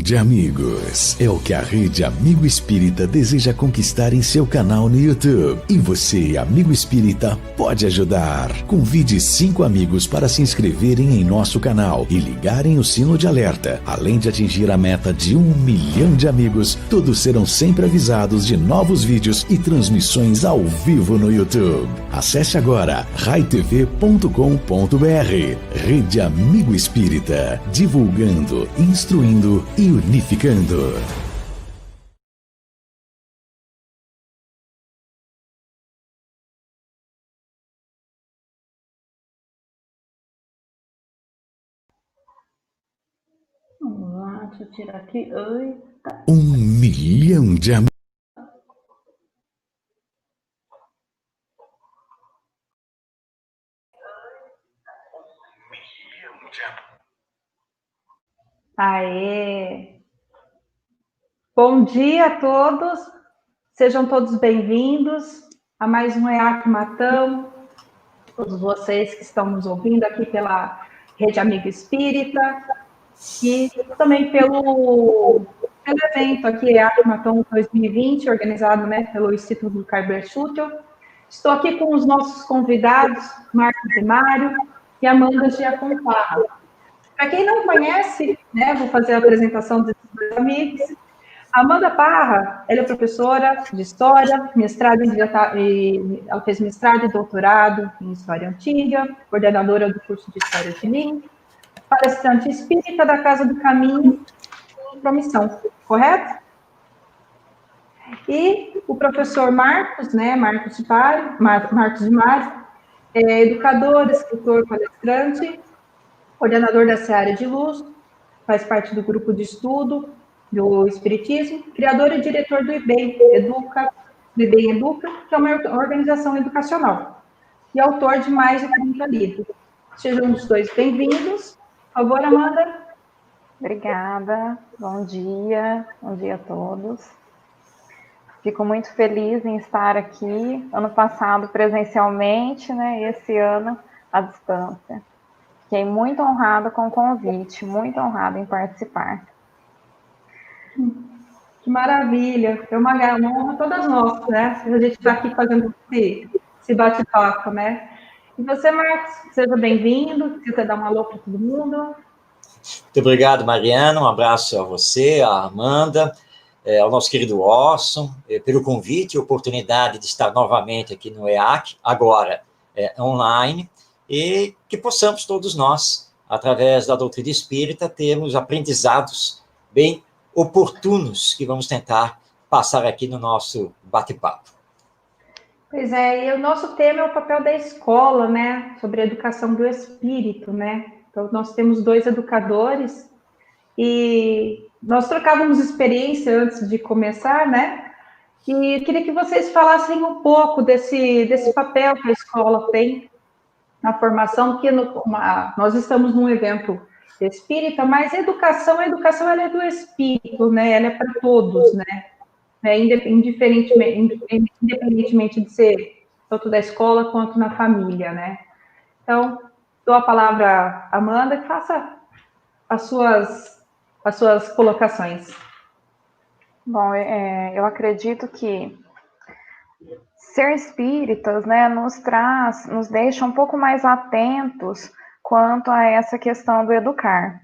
de amigos. É o que a Rede Amigo Espírita deseja conquistar em seu canal no YouTube. E você, amigo espírita, pode ajudar. Convide 5 amigos para se inscreverem em nosso canal e ligarem o sino de alerta. Além de atingir a meta de 1 milhão de amigos, todos serão sempre avisados de novos vídeos e transmissões ao vivo no YouTube. Acesse agora raitv.com.br. Rede Amigo Espírita, divulgando, instruindo e unificando. Vamos lá, deixa eu tirar aqui. Oi. 1 milhão de amigos. Aê! Bom dia a todos, sejam todos bem-vindos a mais um EAC Matão, todos vocês que estão nos ouvindo aqui pela Rede Amigo Espírita e também pelo evento aqui, EAC Matão 2020, organizado, né, pelo Instituto Carver Schutel. Estou aqui com os nossos convidados, Marcos e Mário e Amanda Giaconparra. Para quem não conhece, né, vou fazer a apresentação desses dois amigos. A Amanda Parra, ela é professora de História, ela fez mestrado e doutorado em História Antiga, coordenadora do curso de História de Lins, palestrante espírita da Casa do Caminho e Promissão, correto? E o professor Marcos, né, Marcos de Mário, é educador, escritor, palestrante, coordenador da Seara de Luz, faz parte do grupo de estudo do Espiritismo, criador e diretor do IBEM Educa, que é uma organização educacional, e autor de mais de 30 livros. Sejam os dois bem-vindos. Por favor, Amanda. Obrigada, bom dia a todos. Fico muito feliz em estar aqui, ano passado presencialmente, né, e esse ano à distância. Fiquei muito honrada com o convite, muito honrada em participar. Que maravilha, é uma honra todas nós, né? A gente está aqui fazendo esse bate-papo, né? E você, Marcos, seja bem-vindo, quer dar um alô para todo mundo? Muito obrigado, Mariana, um abraço a você, a Amanda, ao nosso querido Orson, pelo convite e oportunidade de estar novamente aqui no EAC, agora online, e que possamos todos nós, através da doutrina espírita, termos aprendizados bem oportunos que vamos tentar passar aqui no nosso bate-papo. Pois é, e o nosso tema é o papel da escola, né, sobre a educação do espírito, né? Então, nós temos 2 educadores e nós trocávamos experiência antes de começar, né? E queria que vocês falassem um pouco desse papel que a escola tem na formação, porque nós estamos num evento espírita, mas a educação ela é do espírito, né? Ela é para todos, né? Independentemente de ser tanto da escola quanto na família, né? Então, dou a palavra à Amanda, que faça as suas colocações. Bom, eu acredito que ser espíritas, né, nos deixa um pouco mais atentos quanto a essa questão do educar.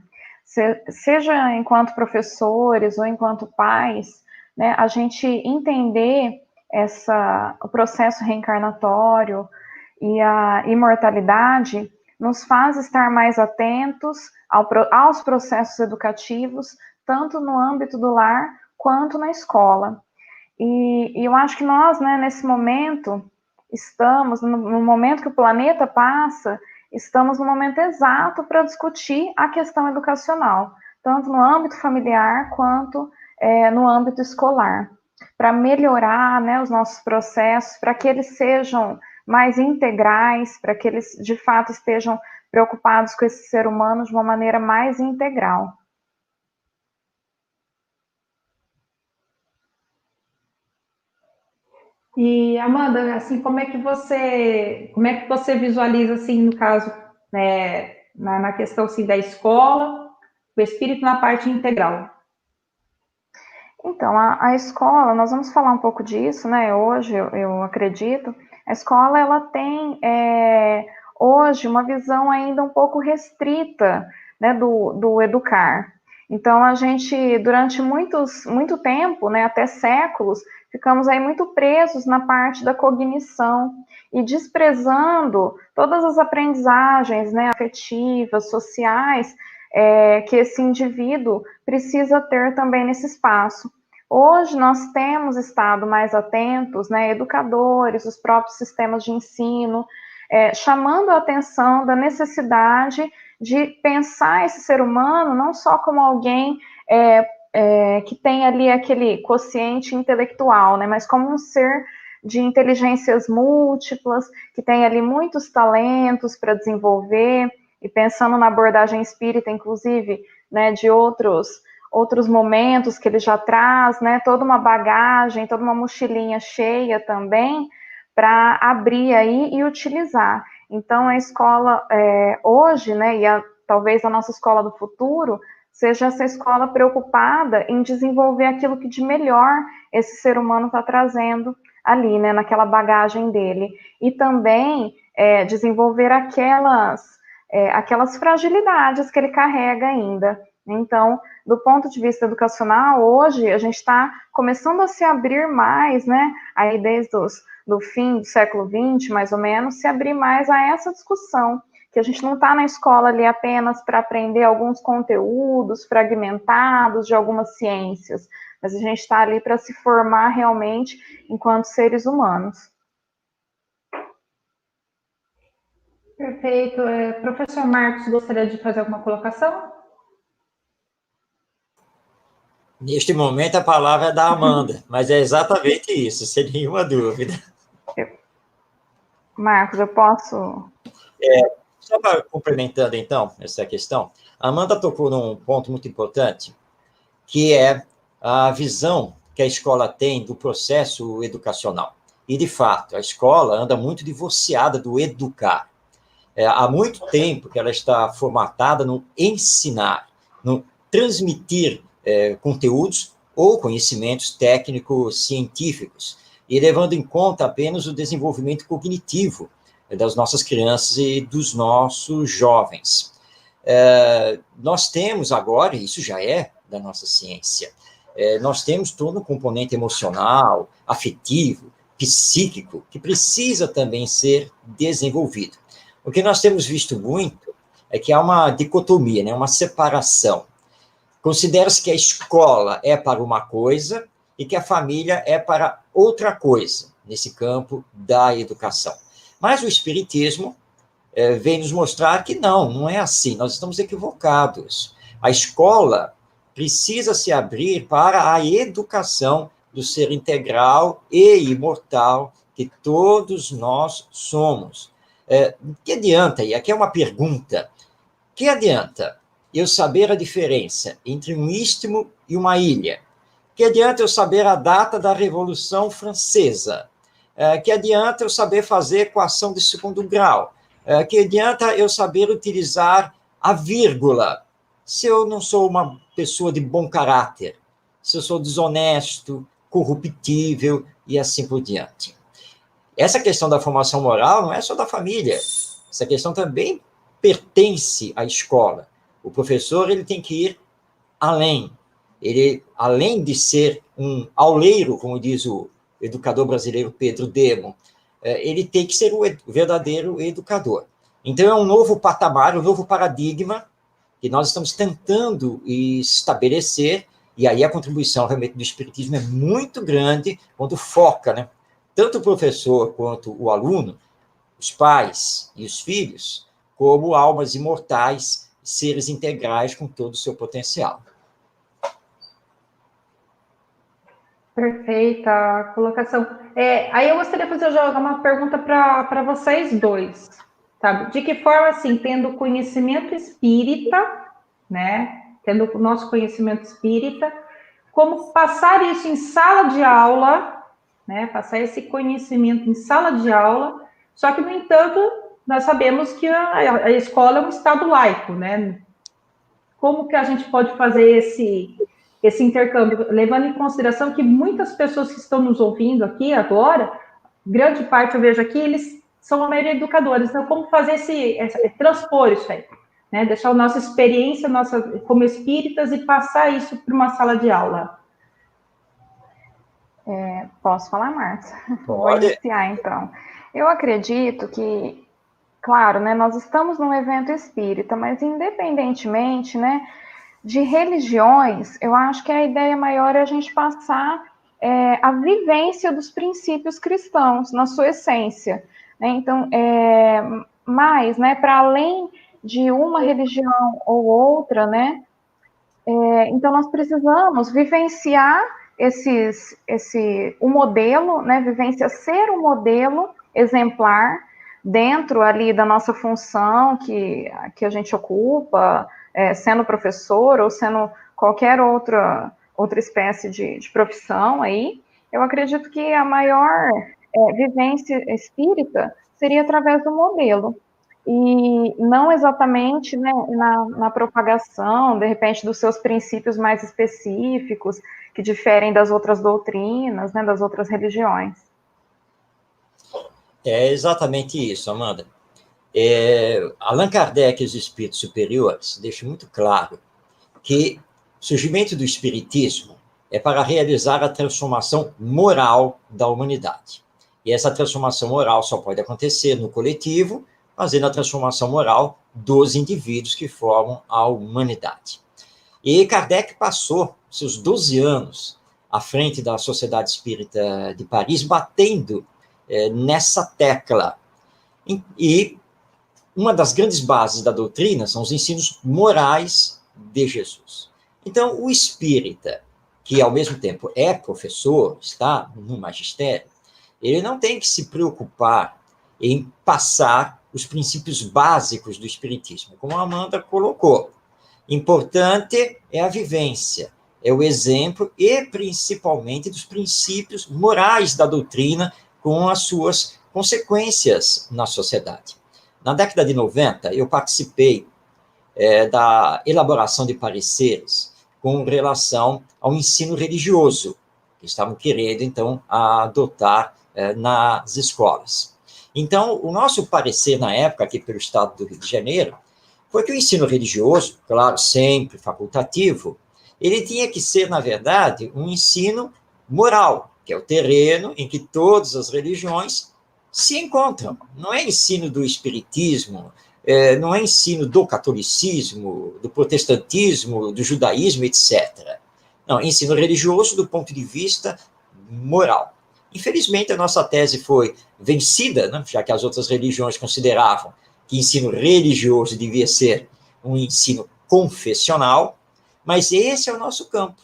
Seja enquanto professores ou enquanto pais, né, a gente entender o processo reencarnatório e a imortalidade nos faz estar mais atentos aos processos educativos, tanto no âmbito do lar quanto na escola. E eu acho que nós, né, nesse momento, estamos, no momento que o planeta passa, estamos no momento exato para discutir a questão educacional, tanto no âmbito familiar quanto no âmbito escolar, para melhorar, né, os nossos processos, para que eles sejam mais integrais, para que eles, de fato, estejam preocupados com esse ser humano de uma maneira mais integral. E, Amanda, assim, como é que você visualiza, assim, no caso, né, na questão, assim, da escola, o espírito na parte integral? Então, a escola, nós vamos falar um pouco disso, né? Hoje, eu acredito, a escola, ela tem, hoje, uma visão ainda um pouco restrita, né, do educar. Então, a gente, durante muito tempo, né, até séculos, ficamos aí muito presos na parte da cognição e desprezando todas as aprendizagens, né, afetivas, sociais, que esse indivíduo precisa ter também nesse espaço. Hoje nós temos estado mais atentos, né, educadores, os próprios sistemas de ensino, chamando a atenção da necessidade de pensar esse ser humano não só como alguém que tem ali aquele quociente intelectual, né, mas como um ser de inteligências múltiplas, que tem ali muitos talentos para desenvolver, e pensando na abordagem espírita, inclusive, né, de outros momentos que ele já traz, né, toda uma bagagem, toda uma mochilinha cheia também, para abrir aí e utilizar. Então, a escola hoje, né, e talvez a nossa escola do futuro, seja essa escola preocupada em desenvolver aquilo que de melhor esse ser humano está trazendo ali, né, naquela bagagem dele. E também desenvolver aquelas fragilidades que ele carrega ainda. Então, do ponto de vista educacional, hoje a gente está começando a se abrir mais, né, aí desde do fim do século XX, mais ou menos, se abrir mais a essa discussão, que a gente não está na escola ali apenas para aprender alguns conteúdos fragmentados de algumas ciências, mas a gente está ali para se formar realmente enquanto seres humanos. Perfeito. Professor Marcos, gostaria de fazer alguma colocação? Neste momento, a palavra é da Amanda, mas é exatamente isso, sem nenhuma dúvida. Marcos, eu posso... Só para complementando, então, essa questão, a Amanda tocou num ponto muito importante, que é a visão que a escola tem do processo educacional. E, de fato, a escola anda muito divorciada do educar. Há muito tempo que ela está formatada no ensinar, no transmitir conteúdos ou conhecimentos técnicos científicos, e levando em conta apenas o desenvolvimento cognitivo das nossas crianças e dos nossos jovens. Nós temos agora, e isso já é da nossa ciência, nós temos todo um componente emocional, afetivo, psíquico, que precisa também ser desenvolvido. O que nós temos visto muito é que há uma dicotomia, né, uma separação. Considera-se que a escola é para uma coisa e que a família é para outra coisa, nesse campo da educação. Mas o Espiritismo vem nos mostrar que não é assim, nós estamos equivocados. A escola precisa se abrir para a educação do ser integral e imortal que todos nós somos. Que adianta, e aqui é uma pergunta, que adianta eu saber a diferença entre um istmo e uma ilha? Que adianta eu saber a data da Revolução Francesa? Que adianta eu saber fazer equação de segundo grau? Que adianta eu saber utilizar a vírgula se eu não sou uma pessoa de bom caráter, se eu sou desonesto, corruptível e assim por diante? Essa questão da formação moral não é só da família, essa questão também pertence à escola. O professor ele tem que ir além. Ele, além de ser um auleiro, como diz o educador brasileiro Pedro Demo, ele tem que ser o verdadeiro educador. Então, é um novo patamar, um novo paradigma que nós estamos tentando estabelecer, e aí a contribuição realmente do Espiritismo é muito grande, quando foca, né, tanto o professor quanto o aluno, os pais e os filhos, como almas imortais, seres integrais com todo o seu potencial. Perfeita colocação. Aí eu gostaria de fazer uma pergunta para vocês dois, sabe? De que forma, assim, tendo conhecimento espírita, né? Tendo o nosso conhecimento espírita, como passar isso em sala de aula, né? Passar esse conhecimento em sala de aula, só que, no entanto, nós sabemos que a escola é um estado laico, né? Como que a gente pode fazer esse intercâmbio, levando em consideração que muitas pessoas que estão nos ouvindo aqui agora, grande parte eu vejo aqui, eles são a maioria educadores, então como fazer transpor isso aí, né? Deixar a nossa experiência, como espíritas, e passar isso para uma sala de aula. Posso falar, Márcia? Vou Pode. iniciar, então. Eu acredito que, claro, né, nós estamos num evento espírita, mas independentemente, né, de religiões, eu acho que a ideia maior é a gente passar a vivência dos princípios cristãos, na sua essência, né? Então, mas, né, para além de uma religião ou outra, né, então nós precisamos vivenciar o modelo, né, ser um modelo exemplar dentro ali da nossa função que a gente ocupa, sendo professor ou sendo qualquer outra espécie de profissão aí. Eu acredito que a maior vivência espírita seria através do modelo, e não exatamente, né, na propagação, de repente, dos seus princípios mais específicos, que diferem das outras doutrinas, né, das outras religiões. É exatamente isso, Amanda. Allan Kardec e os espíritos superiores deixam muito claro que o surgimento do espiritismo é para realizar a transformação moral da humanidade. E essa transformação moral só pode acontecer no coletivo, fazendo a transformação moral dos indivíduos que formam a humanidade. E Kardec passou seus 12 anos à frente da Sociedade Espírita de Paris, batendo nessa tecla. E uma das grandes bases da doutrina são os ensinos morais de Jesus. Então, o espírita, que ao mesmo tempo é professor, está no magistério, ele não tem que se preocupar em passar os princípios básicos do espiritismo, como a Amanda colocou. Importante é a vivência, é o exemplo e, principalmente, dos princípios morais da doutrina com as suas consequências na sociedade. Na década de 90, eu participei da elaboração de pareceres com relação ao ensino religioso, que estavam querendo, então, adotar nas escolas. Então, o nosso parecer na época, aqui pelo Estado do Rio de Janeiro, foi que o ensino religioso, claro, sempre facultativo, ele tinha que ser, na verdade, um ensino moral, que é o terreno em que todas as religiões se encontram. Não é ensino do espiritismo, não é ensino do catolicismo, do protestantismo, do judaísmo, etc. Não, ensino religioso do ponto de vista moral. Infelizmente, a nossa tese foi vencida, né, já que as outras religiões consideravam que ensino religioso devia ser um ensino confessional, mas esse é o nosso campo.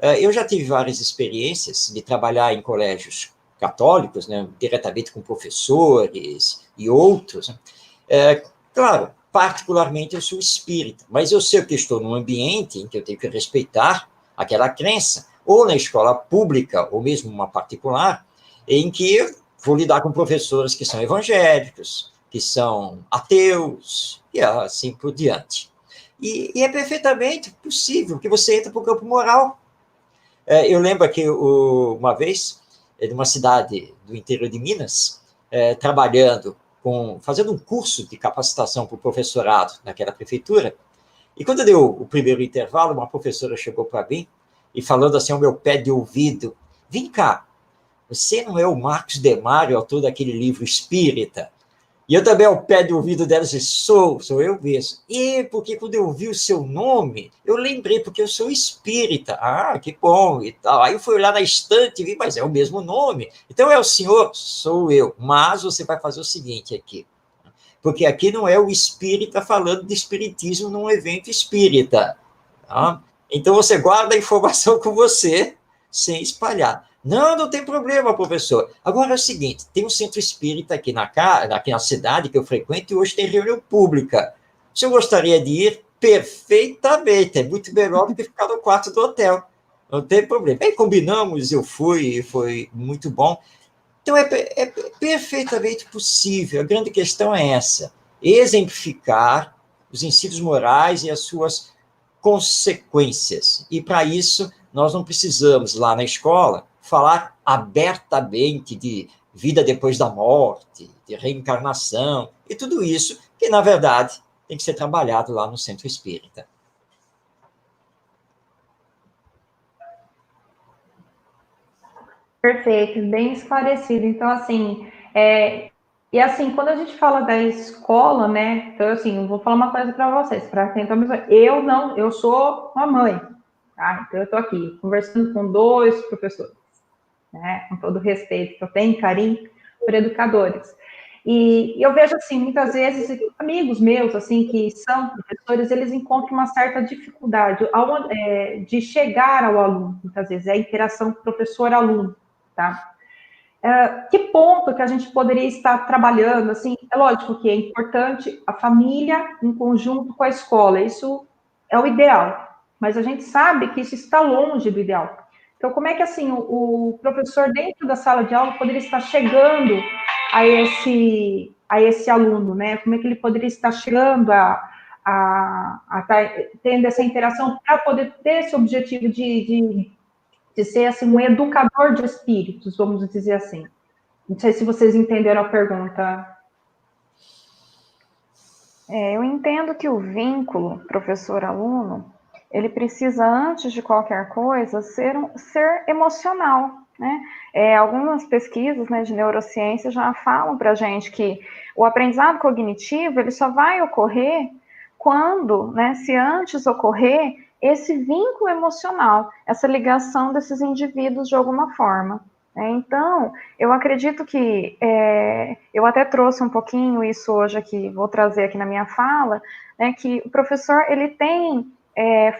Eu já tive várias experiências de trabalhar em colégios católicos, né, diretamente com professores e outros. Claro, particularmente eu sou espírita, mas eu sei que estou num ambiente em que eu tenho que respeitar aquela crença, ou na escola pública, ou mesmo uma particular, em que eu vou lidar com professores que são evangélicos, que são ateus, e assim por diante. E é perfeitamente possível que você entre para o campo moral. Eu lembro que uma vez, numa cidade do interior de Minas, fazendo um curso de capacitação para o professorado naquela prefeitura, e quando deu o primeiro intervalo, uma professora chegou para mim e falando assim ao meu pé de ouvido: vem cá, você não é o Marcos Demário, autor daquele livro Espírita? E eu também, ao pé de ouvido dela, disse: sou eu mesmo. E porque quando eu ouvi o seu nome, eu lembrei, porque eu sou espírita. Ah, que bom, e tal. Aí eu fui lá na estante e vi, mas é o mesmo nome. Então é o senhor? Sou eu. Mas você vai fazer o seguinte aqui, porque aqui não é o espírita falando de espiritismo num evento espírita. Tá? Então você guarda a informação com você, sem espalhar. Não tem problema, professor. Agora é o seguinte, tem um centro espírita aqui na cidade que eu frequento e hoje tem reunião pública. O senhor gostaria de ir? Perfeitamente, é muito melhor do que ficar no quarto do hotel. Não tem problema. Aí combinamos, eu fui, e foi muito bom. Então é perfeitamente possível. A grande questão é essa, exemplificar os ensinos morais e as suas consequências. E, para isso, nós não precisamos, lá na escola, falar abertamente de vida depois da morte, de reencarnação, e tudo isso que, na verdade, tem que ser trabalhado lá no centro espírita. Perfeito, bem esclarecido. Então, assim, e assim, quando a gente fala da escola, né? Então, assim, eu vou falar uma coisa para vocês, para quem tá me vendo. Eu sou uma mãe, tá? Então, eu estou aqui conversando com dois professores, né? Com todo respeito que eu tenho, carinho por educadores. E eu vejo, assim, muitas vezes, amigos meus, assim, que são professores, eles encontram uma certa dificuldade de chegar ao aluno, muitas vezes, é a interação professor-aluno, tá? Que ponto que a gente poderia estar trabalhando, assim, é lógico que é importante a família em conjunto com a escola, isso é o ideal, mas a gente sabe que isso está longe do ideal. Então, como é que, assim, o professor dentro da sala de aula poderia estar chegando a esse aluno, né? Como é que ele poderia estar chegando a estar tendo essa interação para poder ter esse objetivo de ser, assim, um educador de espíritos, vamos dizer assim. Não sei se vocês entenderam a pergunta. Eu entendo que o vínculo professor-aluno, ele precisa, antes de qualquer coisa, ser emocional, né? Algumas pesquisas, né, de neurociência já falam para a gente que o aprendizado cognitivo, ele só vai ocorrer quando, né, se antes ocorrer esse vínculo emocional, essa ligação desses indivíduos de alguma forma. Então, eu acredito que, eu até trouxe um pouquinho isso hoje aqui, vou trazer aqui na minha fala, né, que o professor, ele tem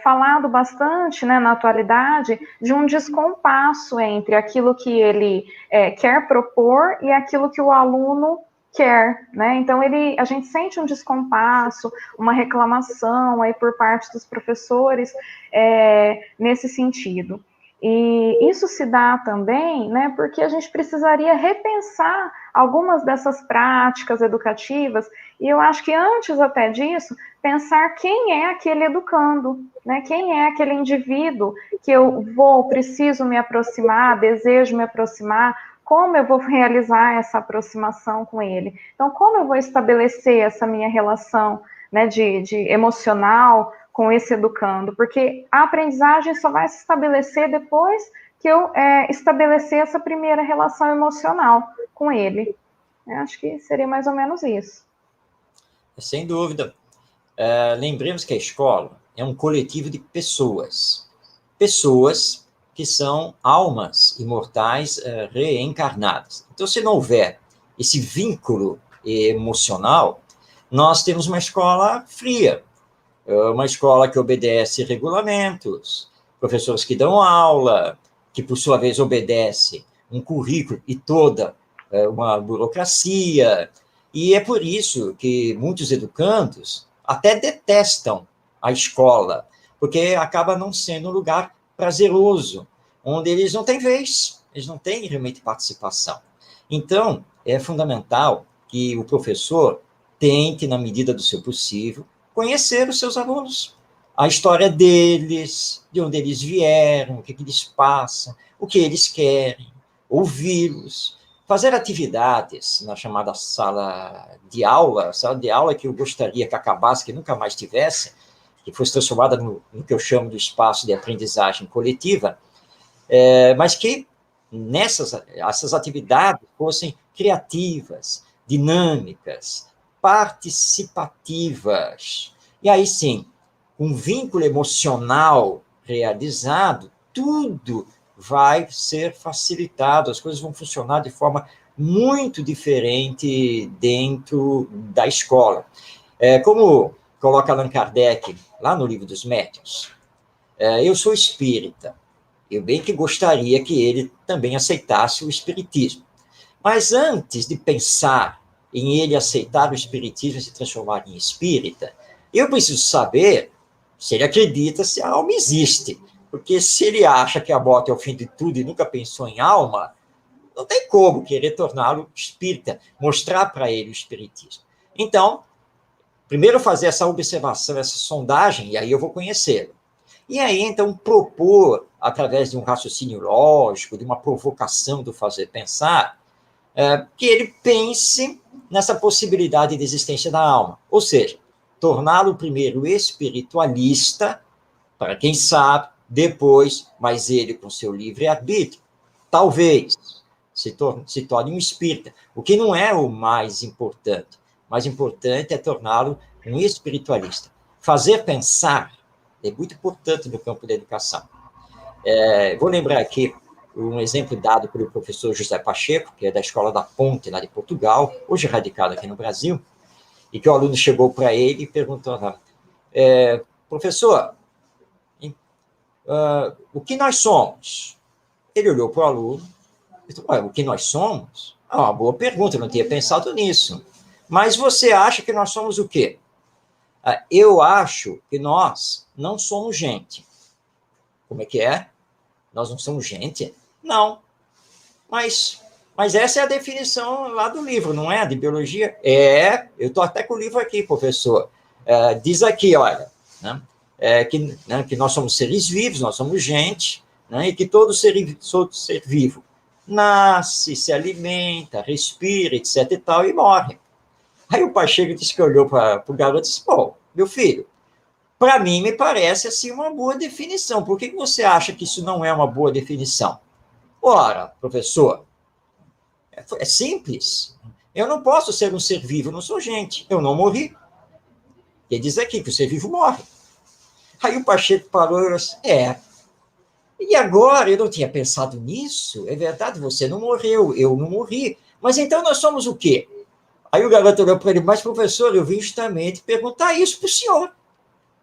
falado bastante, né, na atualidade, de um descompasso entre aquilo que ele quer propor e aquilo que o aluno quer, né? Então a gente sente um descompasso, uma reclamação aí por parte dos professores nesse sentido. E isso se dá também, né, porque a gente precisaria repensar algumas dessas práticas educativas, e eu acho que antes até disso, pensar quem é aquele educando, né, quem é aquele indivíduo que eu preciso me aproximar, desejo me aproximar, como eu vou realizar essa aproximação com ele. Então, como eu vou estabelecer essa minha relação, né, de emocional com esse educando, porque a aprendizagem só vai se estabelecer depois que eu estabelecer essa primeira relação emocional com ele. Eu acho que seria mais ou menos isso. Sem dúvida. Lembremos que a escola é um coletivo de pessoas. Pessoas que são almas imortais reencarnadas. Então, se não houver esse vínculo emocional, nós temos uma escola fria, uma escola que obedece regulamentos, professores que dão aula, que, por sua vez, obedece um currículo e toda uma burocracia. E é por isso que muitos educandos até detestam a escola, porque acaba não sendo um lugar prazeroso, onde eles não têm vez, eles não têm realmente participação. Então, é fundamental que o professor tente, na medida do seu possível, conhecer os seus alunos, a história deles, de onde eles vieram, o que eles passam, o que eles querem, ouvi-los, fazer atividades na chamada sala de aula que eu gostaria que acabasse, que nunca mais tivesse, que fosse transformada no que eu chamo de espaço de aprendizagem coletiva, mas que essas atividades fossem criativas, dinâmicas, participativas. E aí sim, um vínculo emocional realizado, tudo vai ser facilitado, as coisas vão funcionar de forma muito diferente dentro da escola. Como coloca Allan Kardec lá no Livro dos Médiuns, eu sou espírita, eu bem que gostaria que ele também aceitasse o espiritismo. Mas antes de pensar em ele aceitar o espiritismo e se transformar em espírita, eu preciso saber se ele acredita se a alma existe. Porque se ele acha que a morte é o fim de tudo e nunca pensou em alma, não tem como querer torná-lo espírita, mostrar para ele o espiritismo. Então, primeiro fazer essa observação, essa sondagem, e aí eu vou conhecê-lo. E aí, então, propor, através de um raciocínio lógico, de uma provocação do fazer pensar, que ele pense nessa possibilidade de existência da alma. Ou seja, torná-lo primeiro espiritualista, para quem sabe, depois, mas ele com seu livre-arbítrio, talvez se torne um espírita, o que não é o mais importante. O mais importante é torná-lo um espiritualista. Fazer pensar é muito importante no campo da educação. Vou lembrar aqui um exemplo dado pelo professor José Pacheco, que é da Escola da Ponte, lá de Portugal, hoje radicado aqui no Brasil, e que o aluno chegou para ele e perguntou, professor, o que nós somos? Ele olhou para o aluno e disse, o que nós somos? Uma boa pergunta, eu não tinha pensado nisso. Mas você acha que nós somos o quê? Eu acho que nós não somos gente. Como é que é? Nós não somos gente? Não. Mas essa é a definição lá do livro, não é? De biologia? Eu estou até com o livro aqui, professor. Diz aqui, olha, né, que nós somos seres vivos, nós somos gente, né, e que todo ser vivo nasce, se alimenta, respira, etc. e tal, e morre. Aí o Pacheco disse que olhou para o garoto e disse, meu filho, para mim me parece assim uma boa definição. Por que você acha que isso não é uma boa definição? Ora, professor, é simples. Eu não posso ser um ser vivo, eu não sou gente. Eu não morri. Ele diz aqui que o ser vivo morre. Aí o Pacheco parou e disse, e agora? Eu não tinha pensado nisso. É verdade, você não morreu, eu não morri. Mas então nós somos o quê? Aí o garoto olhou para ele, mas professor, eu vim justamente perguntar isso para o senhor.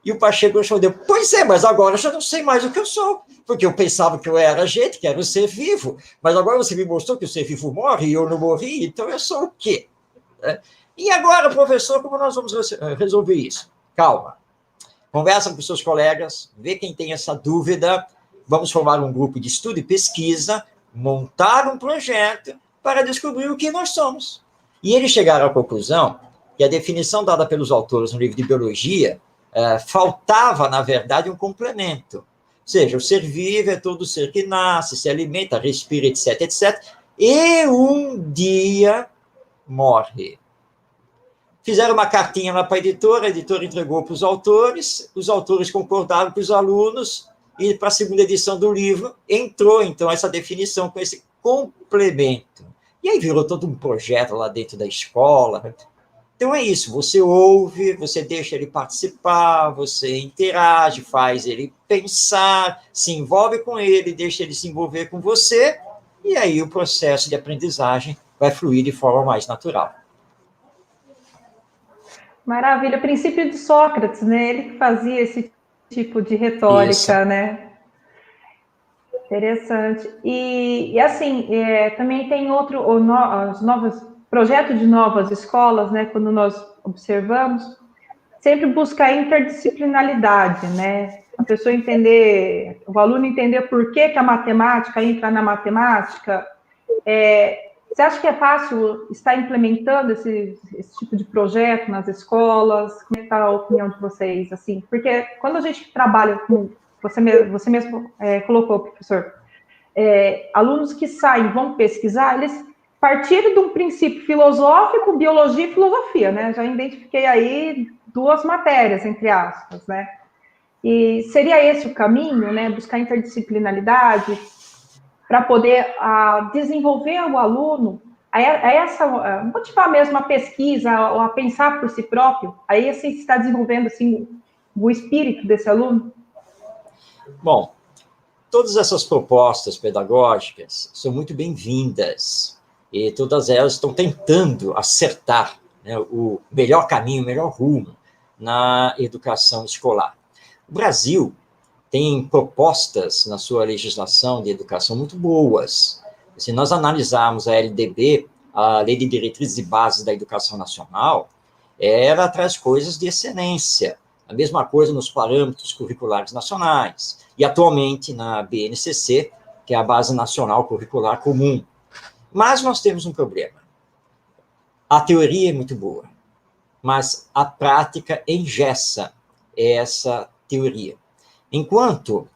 E o Pacheco respondeu, pois é, mas agora eu já não sei mais o que eu sou, porque eu pensava que eu era gente, que era um ser vivo, mas agora você me mostrou que o ser vivo morre e eu não morri, então eu sou o quê? E agora, professor, como nós vamos resolver isso? Calma, conversa com seus colegas, vê quem tem essa dúvida, vamos formar um grupo de estudo e pesquisa, montar um projeto para descobrir o que nós somos. E eles chegaram à conclusão que a definição dada pelos autores no livro de biologia faltava, na verdade, um complemento. Ou seja, o ser vivo é todo ser que nasce, se alimenta, respira, etc., etc., e um dia morre. Fizeram uma cartinha lá para a editora entregou para os autores concordaram com os alunos, e para a segunda edição do livro entrou, então, essa definição com esse complemento. E aí virou todo um projeto lá dentro da escola. Então é isso, você ouve, você deixa ele participar, você interage, faz ele pensar, se envolve com ele, deixa ele se envolver com você, e aí o processo de aprendizagem vai fluir de forma mais natural. Maravilha, o princípio de Sócrates, né? Ele que fazia esse tipo de retórica, isso, né? Interessante. E assim, também tem projeto de novas escolas, né? Quando nós observamos, sempre buscar interdisciplinaridade, né? A pessoa entender, o aluno entender por que a matemática entra na matemática. Você acha que é fácil estar implementando esse tipo de projeto nas escolas? Como é que está a opinião de vocês? Assim, porque quando a gente trabalha com você mesmo colocou, professor, alunos que saem, vão pesquisar, eles partiram de um princípio filosófico, biologia e filosofia, né? Já identifiquei aí 2 matérias, entre aspas, né? E seria esse o caminho, né? Buscar interdisciplinaridade para poder desenvolver o aluno a motivar mesmo a pesquisa, a pensar por si próprio. Aí, assim, se está desenvolvendo, assim, o espírito desse aluno? Bom, todas essas propostas pedagógicas são muito bem-vindas e todas elas estão tentando acertar, né, o melhor caminho, o melhor rumo na educação escolar. O Brasil tem propostas na sua legislação de educação muito boas. Se nós analisarmos a LDB, a Lei de Diretrizes e Bases da Educação Nacional, ela traz coisas de excelência. A mesma coisa nos parâmetros curriculares nacionais. E, atualmente, na BNCC, que é a Base Nacional Curricular Comum. Mas nós temos um problema. A teoria é muito boa, mas a prática engessa essa teoria. Enquanto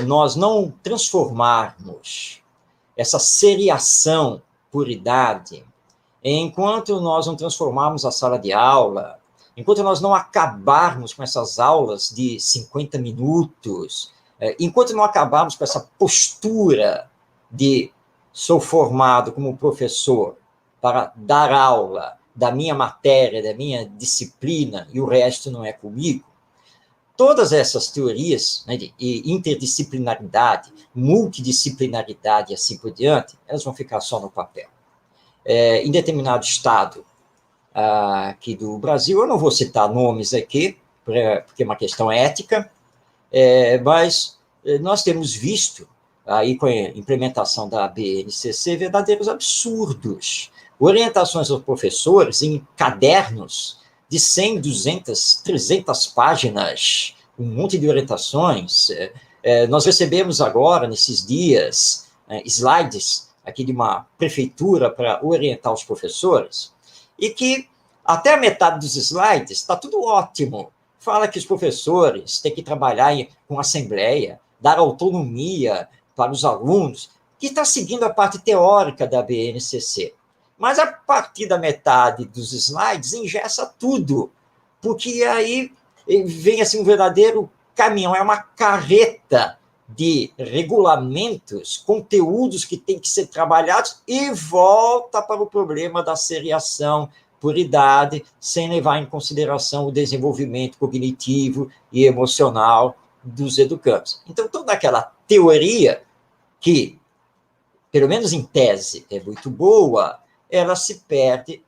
nós não transformarmos essa seriação por idade, enquanto nós não transformarmos a sala de aula, enquanto nós não acabarmos com essas aulas de 50 minutos, enquanto não acabarmos com essa postura de sou formado como professor para dar aula da minha matéria, da minha disciplina, e o resto não é comigo, todas essas teorias, né, de interdisciplinaridade, multidisciplinaridade e assim por diante, elas vão ficar só no papel. Em determinado estado aqui do Brasil, eu não vou citar nomes aqui, porque é uma questão ética, mas nós temos visto, aí com a implementação da BNCC, verdadeiros absurdos. Orientações aos professores em cadernos de 100, 200, 300 páginas, um monte de orientações. Nós recebemos agora, nesses dias, slides aqui de uma prefeitura para orientar os professores, e que até a metade dos slides está tudo ótimo. Fala que os professores têm que trabalhar com assembleia, dar autonomia para os alunos, que está seguindo a parte teórica da BNCC. Mas a partir da metade dos slides, engessa tudo, porque aí vem assim, um verdadeiro caminhão, é uma carreta de regulamentos, conteúdos que têm que ser trabalhados, e volta para o problema da seriação por idade, sem levar em consideração o desenvolvimento cognitivo e emocional dos educandos. Então, toda aquela teoria que, pelo menos em tese, é muito boa, ela se perde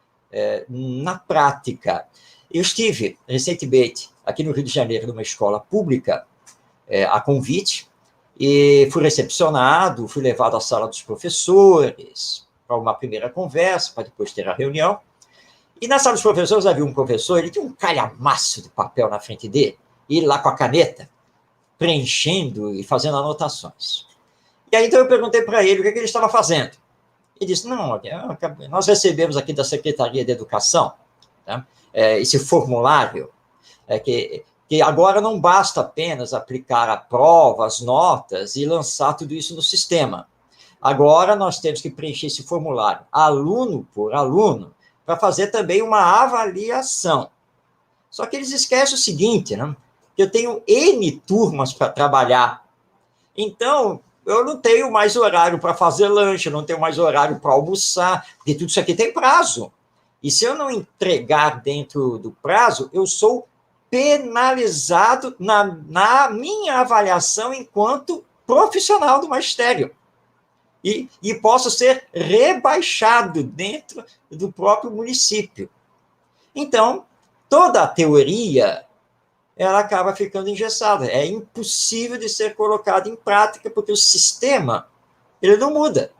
na prática. Eu estive recentemente aqui no Rio de Janeiro, numa escola pública, a convite, e fui recepcionado, fui levado à sala dos professores para uma primeira conversa, para depois ter a reunião. E na sala dos professores havia um professor, ele tinha um calhamaço de papel na frente dele, e ele lá com a caneta, preenchendo e fazendo anotações. E aí, então, eu perguntei para ele o que ele estava fazendo. Ele disse, não, nós recebemos aqui da Secretaria de Educação, tá, esse formulário, que agora não basta apenas aplicar a prova, as notas e lançar tudo isso no sistema. Agora nós temos que preencher esse formulário, aluno por aluno, para fazer também uma avaliação. Só que eles esquecem o seguinte, né, que eu tenho N turmas para trabalhar. Então, eu não tenho mais horário para fazer lanche, eu não tenho mais horário para almoçar, porque tudo isso aqui tem prazo. E se eu não entregar dentro do prazo, eu sou penalizado na minha avaliação enquanto profissional do magistério. E posso ser rebaixado dentro do próprio município. Então, toda a teoria, ela acaba ficando engessada. É impossível de ser colocada em prática, porque o sistema, ele não muda.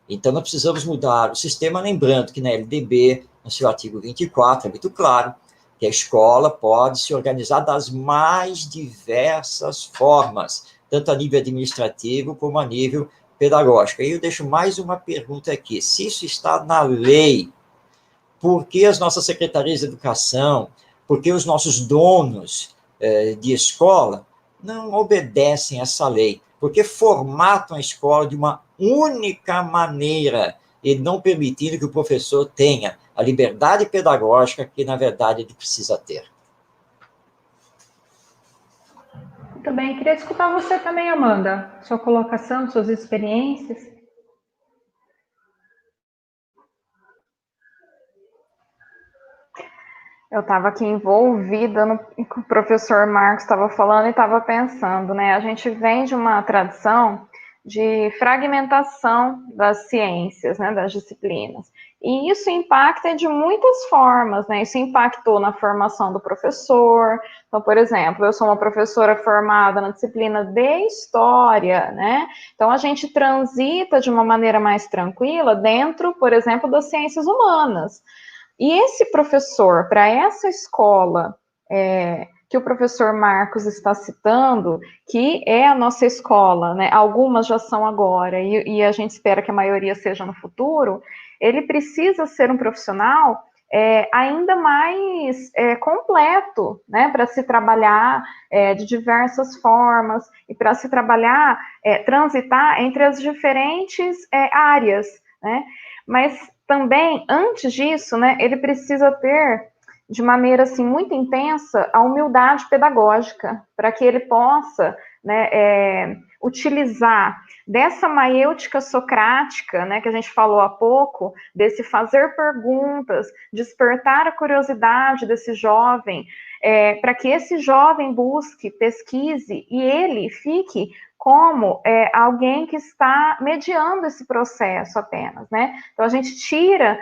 Então, nós precisamos mudar o sistema, lembrando que na LDB, no seu artigo 24, é muito claro, que a escola pode se organizar das mais diversas formas, tanto a nível administrativo como a nível pedagógico. E eu deixo mais uma pergunta aqui. Se isso está na lei, por que as nossas secretarias de educação, por que os nossos donos de escola não obedecem essa lei? Porque formatam a escola de uma única maneira e não permitindo que o professor tenha a liberdade pedagógica que, na verdade, ele precisa ter. Muito bem. Queria escutar você também, Amanda. Sua colocação, suas experiências. Eu estava aqui envolvida no que o professor Marcos estava falando e estava pensando, né? A gente vem de uma tradição de fragmentação das ciências, né, das disciplinas. E isso impacta de muitas formas, né? Isso impactou na formação do professor. Então, por exemplo, eu sou uma professora formada na disciplina de História, né? Então, a gente transita de uma maneira mais tranquila dentro, por exemplo, das ciências humanas. E esse professor, para essa escola que o professor Marcos está citando, que é a nossa escola, né? Algumas já são agora, e a gente espera que a maioria seja no futuro, ele precisa ser um profissional ainda mais completo, né, para se trabalhar de diversas formas e para se trabalhar, transitar entre as diferentes áreas, né? Mas também, antes disso, né, ele precisa ter, de maneira assim, muito intensa, a humildade pedagógica, para que ele possa, né, utilizar dessa maiêutica socrática, né, que a gente falou há pouco, desse fazer perguntas, despertar a curiosidade desse jovem, para que esse jovem busque, pesquise, e ele fique como alguém que está mediando esse processo apenas, né? Então, a gente tira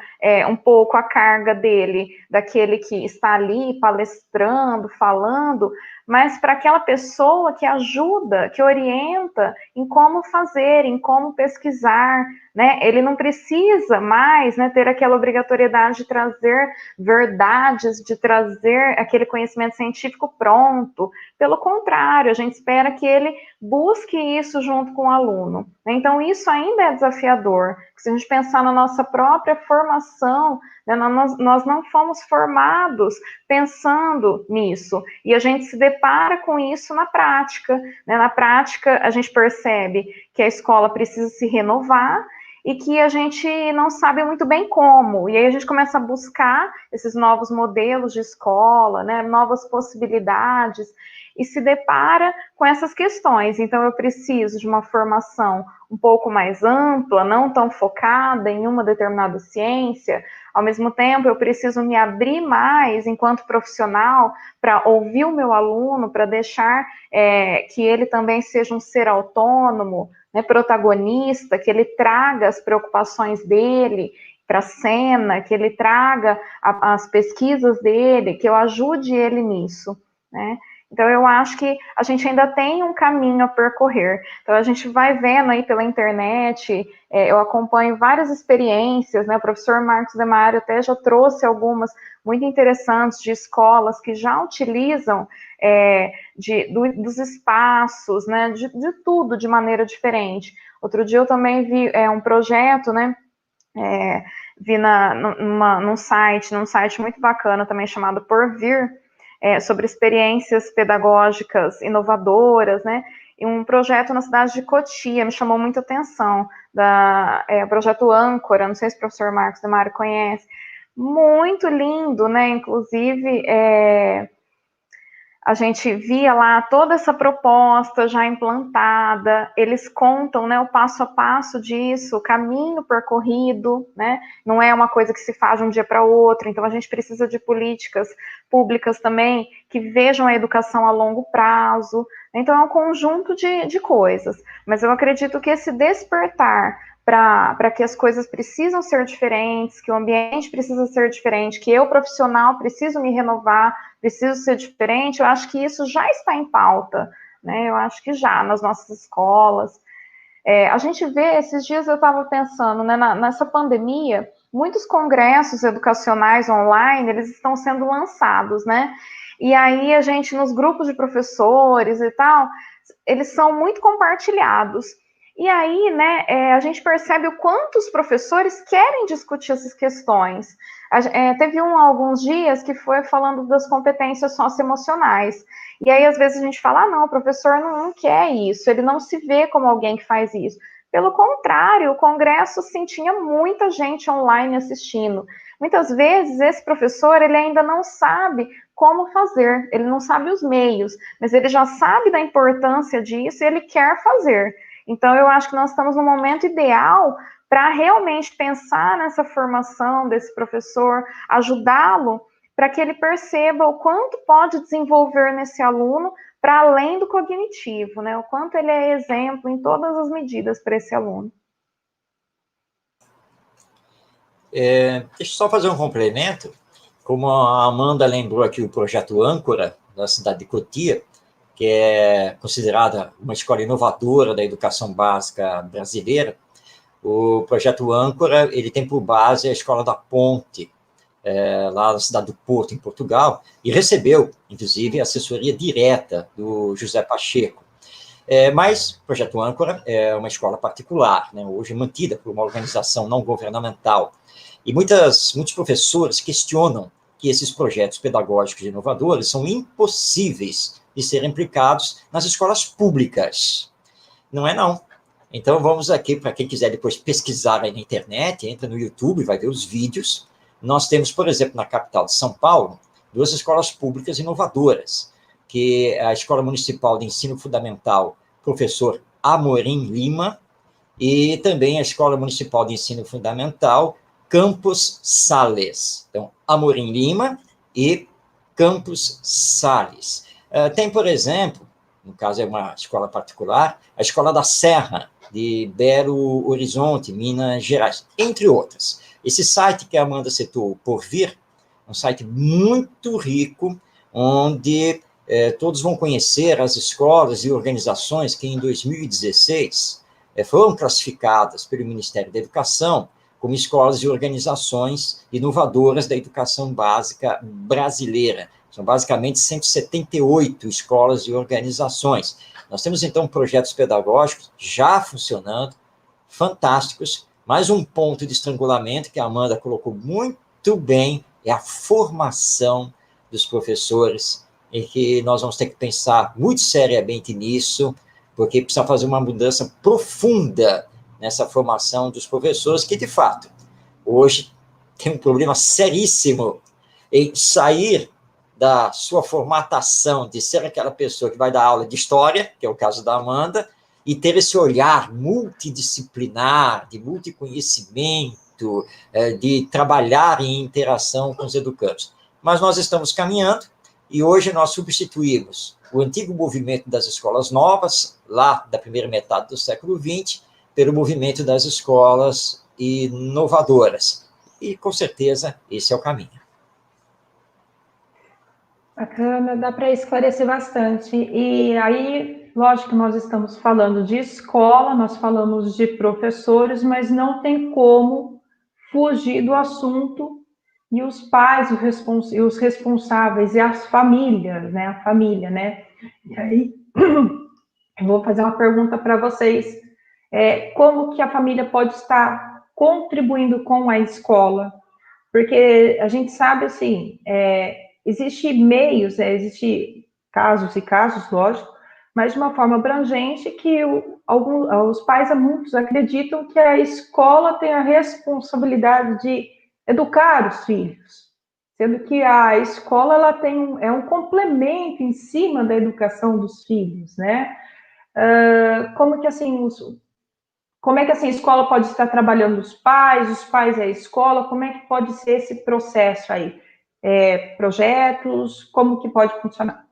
um pouco a carga dele, daquele que está ali palestrando, falando, mas para aquela pessoa que ajuda, que orienta em como fazer, em como pesquisar, né? Ele não precisa mais, né, ter aquela obrigatoriedade de trazer verdades, de trazer aquele conhecimento científico pronto. Pelo contrário, a gente espera que ele busque isso junto com o aluno. Então, isso ainda é desafiador. Se a gente pensar na nossa própria formação, né, nós não fomos formados pensando nisso, e a gente se depara com isso na prática. Né? Na prática, a gente percebe que a escola precisa se renovar e que a gente não sabe muito bem como. E aí a gente começa a buscar esses novos modelos de escola, né, novas possibilidades, e se depara com essas questões. Então, eu preciso de uma formação um pouco mais ampla, não tão focada em uma determinada ciência. Ao mesmo tempo, eu preciso me abrir mais enquanto profissional para ouvir o meu aluno, para deixar que ele também seja um ser autônomo, né, protagonista, que ele traga as preocupações dele para a cena, que ele traga as pesquisas dele, que eu ajude ele nisso, né? Então, eu acho que a gente ainda tem um caminho a percorrer. Então, a gente vai vendo aí pela internet, eu acompanho várias experiências, né? O professor Marcos Demário até já trouxe algumas muito interessantes de escolas que já utilizam dos espaços, né? De tudo de maneira diferente. Outro dia eu também vi um projeto, né? Vi num site muito bacana também chamado Porvir, sobre experiências pedagógicas inovadoras, né? E um projeto na cidade de Cotia me chamou muita atenção, o projeto Âncora, não sei se o professor Marcos Demário conhece, muito lindo, né? Inclusive, a gente via lá toda essa proposta já implantada, eles contam, né, o passo a passo disso, o caminho percorrido, né, não é uma coisa que se faz de um dia para outro, então a gente precisa de políticas públicas também que vejam a educação a longo prazo, então é um conjunto de coisas, mas eu acredito que esse despertar para que as coisas precisam ser diferentes, que o ambiente precisa ser diferente, que eu, profissional, preciso me renovar, preciso ser diferente, eu acho que isso já está em pauta, né? Eu acho que já, nas nossas escolas. A gente vê, esses dias eu estava pensando, né, nessa pandemia, muitos congressos educacionais online, eles estão sendo lançados, né? E aí a gente, nos grupos de professores e tal, eles são muito compartilhados. E aí, né, a gente percebe o quanto os professores querem discutir essas questões. Teve alguns dias que foi falando das competências socioemocionais. E aí, às vezes, a gente fala, não, o professor não quer isso, ele não se vê como alguém que faz isso. Pelo contrário, o congresso, sim, tinha muita gente online assistindo. Muitas vezes, esse professor, ele ainda não sabe como fazer, ele não sabe os meios, mas ele já sabe da importância disso e ele quer fazer. Então, eu acho que nós estamos no momento ideal para realmente pensar nessa formação desse professor, ajudá-lo para que ele perceba o quanto pode desenvolver nesse aluno para além do cognitivo, né? O quanto ele é exemplo em todas as medidas para esse aluno. Deixa eu só fazer um complemento. Como a Amanda lembrou aqui o projeto Âncora, da cidade de Cotia, que é considerada uma escola inovadora da educação básica brasileira. O projeto Âncora, ele tem por base a Escola da Ponte, lá na cidade do Porto, em Portugal, e recebeu, inclusive, assessoria direta do José Pacheco. Mas o projeto Âncora é uma escola particular, né, hoje mantida por uma organização não governamental. E muitos professores questionam que esses projetos pedagógicos inovadores são impossíveis de serem aplicados nas escolas públicas. Não é, não. Então, vamos aqui, para quem quiser depois pesquisar aí na internet, entra no YouTube, vai ver os vídeos. Nós temos, por exemplo, na capital de São Paulo, 2 escolas públicas inovadoras, que é a Escola Municipal de Ensino Fundamental Professor Amorim Lima, e também a Escola Municipal de Ensino Fundamental Campos Sales. Então, Amorim Lima e Campos Sales. Tem, por exemplo, no caso é uma escola particular, a Escola da Serra, de Belo Horizonte, Minas Gerais, entre outras. Esse site que a Amanda citou, Porvir, é um site muito rico, onde todos vão conhecer as escolas e organizações que, em 2016, foram classificadas pelo Ministério da Educação como escolas e organizações inovadoras da educação básica brasileira. São basicamente 178 escolas e organizações. Nós temos, então, projetos pedagógicos já funcionando, fantásticos. Mais um ponto de estrangulamento que a Amanda colocou muito bem é a formação dos professores, em que nós vamos ter que pensar muito seriamente nisso, porque precisa fazer uma mudança profunda nessa formação dos professores, que, de fato, hoje tem um problema seríssimo em sair da sua formatação de ser aquela pessoa que vai dar aula de história, que é o caso da Amanda, e ter esse olhar multidisciplinar, de multiconhecimento, de trabalhar em interação com os educandos. Mas nós estamos caminhando, e hoje nós substituímos o antigo movimento das escolas novas, lá da primeira metade do século XX, pelo movimento das escolas inovadoras. E, com certeza, esse é o caminho. Bacana, dá para esclarecer bastante. E aí, lógico que nós estamos falando de escola, nós falamos de professores, mas não tem como fugir do assunto e os pais, e os responsáveis, e as famílias, né? A família, né? E aí, eu vou fazer uma pergunta para vocês. Como que a família pode estar contribuindo com a escola? Porque a gente sabe, assim, existe meios, existe casos e casos, lógico, mas de uma forma abrangente que os pais, muitos acreditam que a escola tem a responsabilidade de educar os filhos, sendo que a escola ela tem um complemento em cima da educação dos filhos, né? Como que assim a escola pode estar trabalhando os pais é a escola, como é que pode ser esse processo aí? Projetos, como que pode funcionar?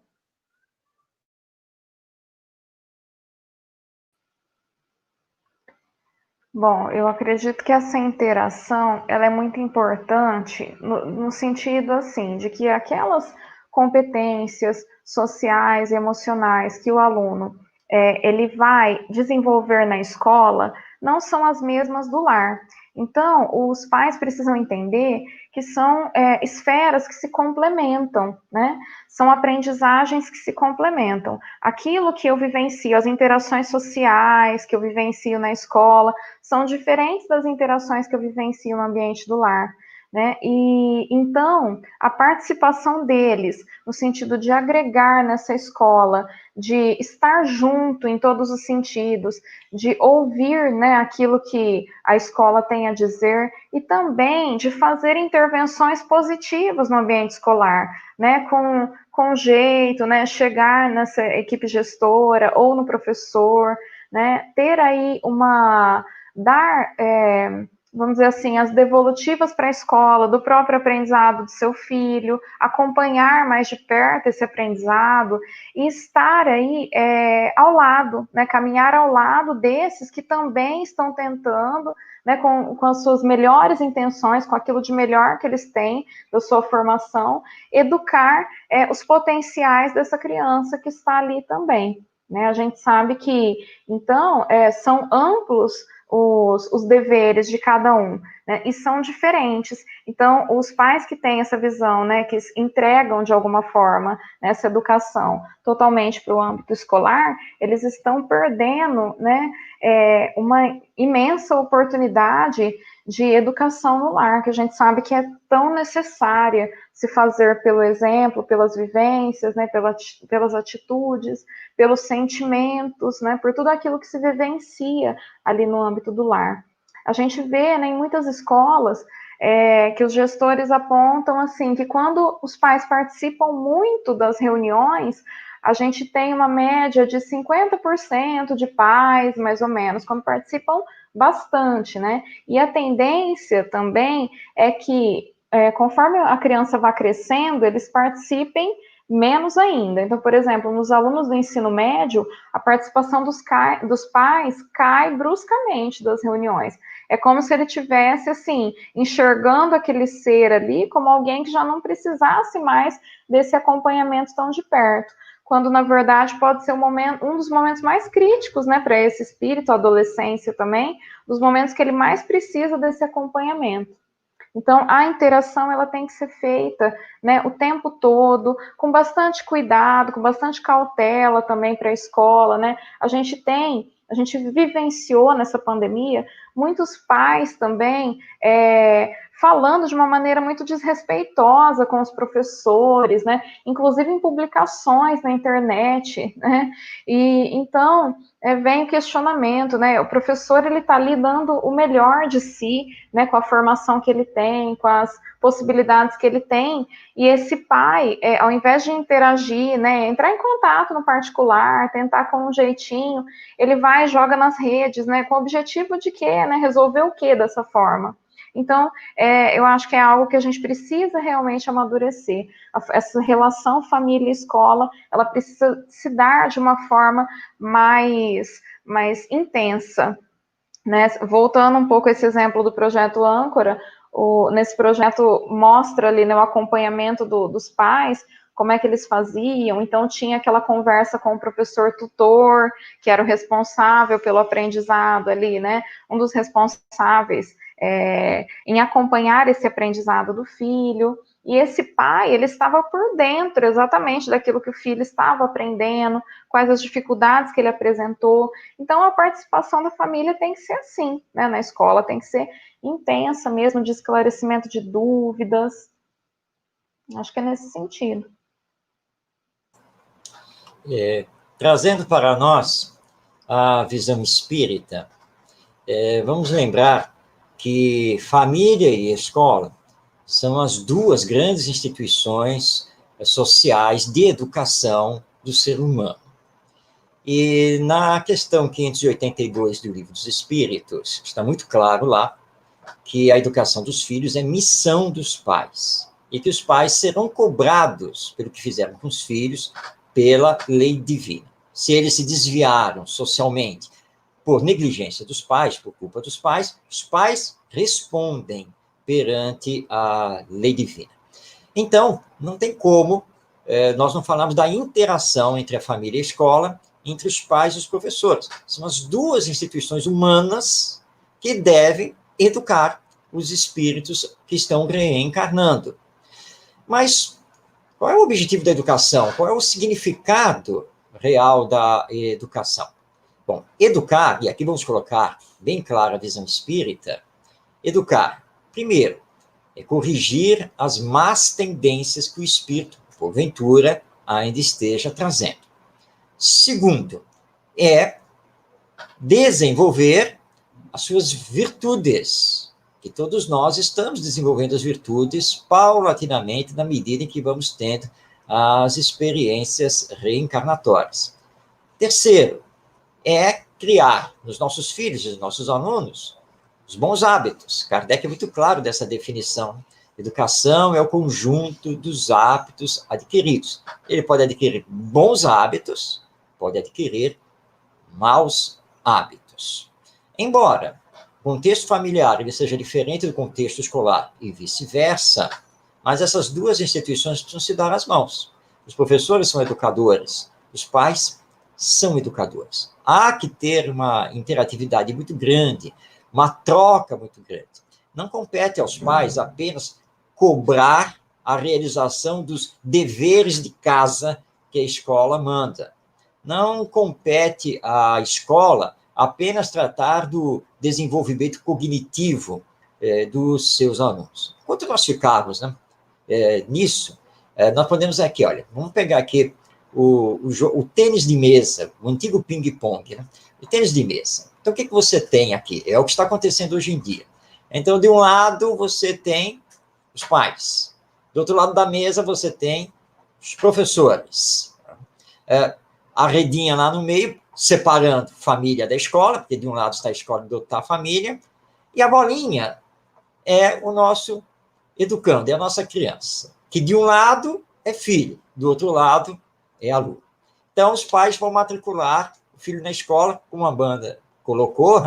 Bom, eu acredito que essa interação ela é muito importante no sentido assim de que aquelas competências sociais e emocionais que o aluno ele vai desenvolver na escola não são as mesmas do lar. Então, os pais precisam entender que são esferas que se complementam, né? São aprendizagens que se complementam. Aquilo que eu vivencio, as interações sociais que eu vivencio na escola, são diferentes das interações que eu vivencio no ambiente do lar, né? E então a participação deles no sentido de agregar nessa escola, de estar junto em todos os sentidos, de ouvir, né, aquilo que a escola tem a dizer e também de fazer intervenções positivas no ambiente escolar, né, com jeito, né, chegar nessa equipe gestora ou no professor, né, ter aí dar, vamos dizer assim, as devolutivas para a escola do próprio aprendizado do seu filho, acompanhar mais de perto esse aprendizado e estar aí ao lado, né, caminhar ao lado desses que também estão tentando, né, com as suas melhores intenções, com aquilo de melhor que eles têm da sua formação, educar os potenciais dessa criança que está ali também. Né? A gente sabe que, então, são amplos os deveres de cada um. né, e são diferentes. Então, os pais que têm essa visão, né, que entregam de alguma forma, né, essa educação totalmente para o âmbito escolar, eles estão perdendo, né, uma imensa oportunidade de educação no lar, que a gente sabe que é tão necessária se fazer pelo exemplo, pelas vivências, né, pelas atitudes, pelos sentimentos, né, por tudo aquilo que se vivencia ali no âmbito do lar. A gente vê, né, em muitas escolas que os gestores apontam assim que quando os pais participam muito das reuniões, a gente tem uma média de 50% de pais, mais ou menos, quando participam bastante, né? E a tendência também é que, conforme a criança vai crescendo, eles participem menos ainda. Então, por exemplo, nos alunos do ensino médio, a participação dos pais cai bruscamente das reuniões. É como se ele tivesse, assim, enxergando aquele ser ali como alguém que já não precisasse mais desse acompanhamento tão de perto, quando, na verdade, pode ser um dos momentos mais críticos, né, para esse espírito, a adolescência também, dos momentos que ele mais precisa desse acompanhamento. Então, a interação, ela tem que ser feita, né, o tempo todo, com bastante cuidado, com bastante cautela também para a escola, né. A gente vivenciou nessa pandemia muitos pais também falando de uma maneira muito desrespeitosa com os professores, né, inclusive em publicações na internet, né, e então vem o questionamento, né, o professor ele está ali dando o melhor de si, né, com a formação que ele tem, com as possibilidades que ele tem, e esse pai, ao invés de interagir, né, entrar em contato no particular, tentar com um jeitinho, ele vai e joga nas redes, né, com o objetivo de quê, né, resolver o quê dessa forma? Então, eu acho que é algo que a gente precisa realmente amadurecer. Essa relação família-escola, ela precisa se dar de uma forma mais intensa, né? Voltando um pouco a esse exemplo do projeto Âncora, nesse projeto mostra ali, né, o acompanhamento dos pais, como é que eles faziam. Então, tinha aquela conversa com o professor tutor, que era o responsável pelo aprendizado ali, né? Um dos responsáveis em acompanhar esse aprendizado do filho, e esse pai, ele estava por dentro exatamente daquilo que o filho estava aprendendo, quais as dificuldades que ele apresentou. Então, a participação da família tem que ser assim, né, na escola, tem que ser intensa mesmo, de esclarecimento de dúvidas. Acho que é nesse sentido. Trazendo para nós a visão espírita, vamos lembrar que família e escola são as duas grandes instituições sociais de educação do ser humano. E na questão 582 do Livro dos Espíritos, está muito claro lá que a educação dos filhos é missão dos pais, e que os pais serão cobrados pelo que fizeram com os filhos pela lei divina. Se eles se desviaram socialmente por negligência dos pais, por culpa dos pais, os pais respondem perante a lei divina. Então, não tem como nós não falarmos da interação entre a família e a escola, entre os pais e os professores. São as duas instituições humanas que devem educar os espíritos que estão reencarnando. Mas qual é o objetivo da educação? Qual é o significado real da educação? Bom, educar, e aqui vamos colocar bem claro a visão espírita, educar, primeiro, é corrigir as más tendências que o espírito, porventura, ainda esteja trazendo. Segundo, é desenvolver as suas virtudes, que todos nós estamos desenvolvendo as virtudes paulatinamente na medida em que vamos tendo as experiências reencarnatórias. Terceiro, é criar nos nossos filhos e nos nossos alunos os bons hábitos. Kardec é muito claro dessa definição. Educação é o conjunto dos hábitos adquiridos. Ele pode adquirir bons hábitos, pode adquirir maus hábitos. Embora o contexto familiar ele seja diferente do contexto escolar e vice-versa, mas essas duas instituições precisam se dar as mãos. Os professores são educadores, os pais são educadores. Há que ter uma interatividade muito grande, uma troca muito grande. Não compete aos pais apenas cobrar a realização dos deveres de casa que a escola manda. Não compete à escola apenas tratar do desenvolvimento cognitivo dos seus alunos. Enquanto nós ficarmos, né, nisso, nós podemos aqui, olha, vamos pegar aqui o tênis de mesa, o antigo ping-pong, né? O tênis de mesa. Então, o que você tem aqui? É o que está acontecendo hoje em dia. Então, de um lado, você tem os pais. Do outro lado da mesa, você tem os professores. A redinha lá no meio, separando família da escola, porque de um lado está a escola e do outro está a família, e a bolinha é o nosso educando, é a nossa criança, que de um lado é filho, do outro lado é aluno. Então, os pais vão matricular o filho na escola, como a banda colocou,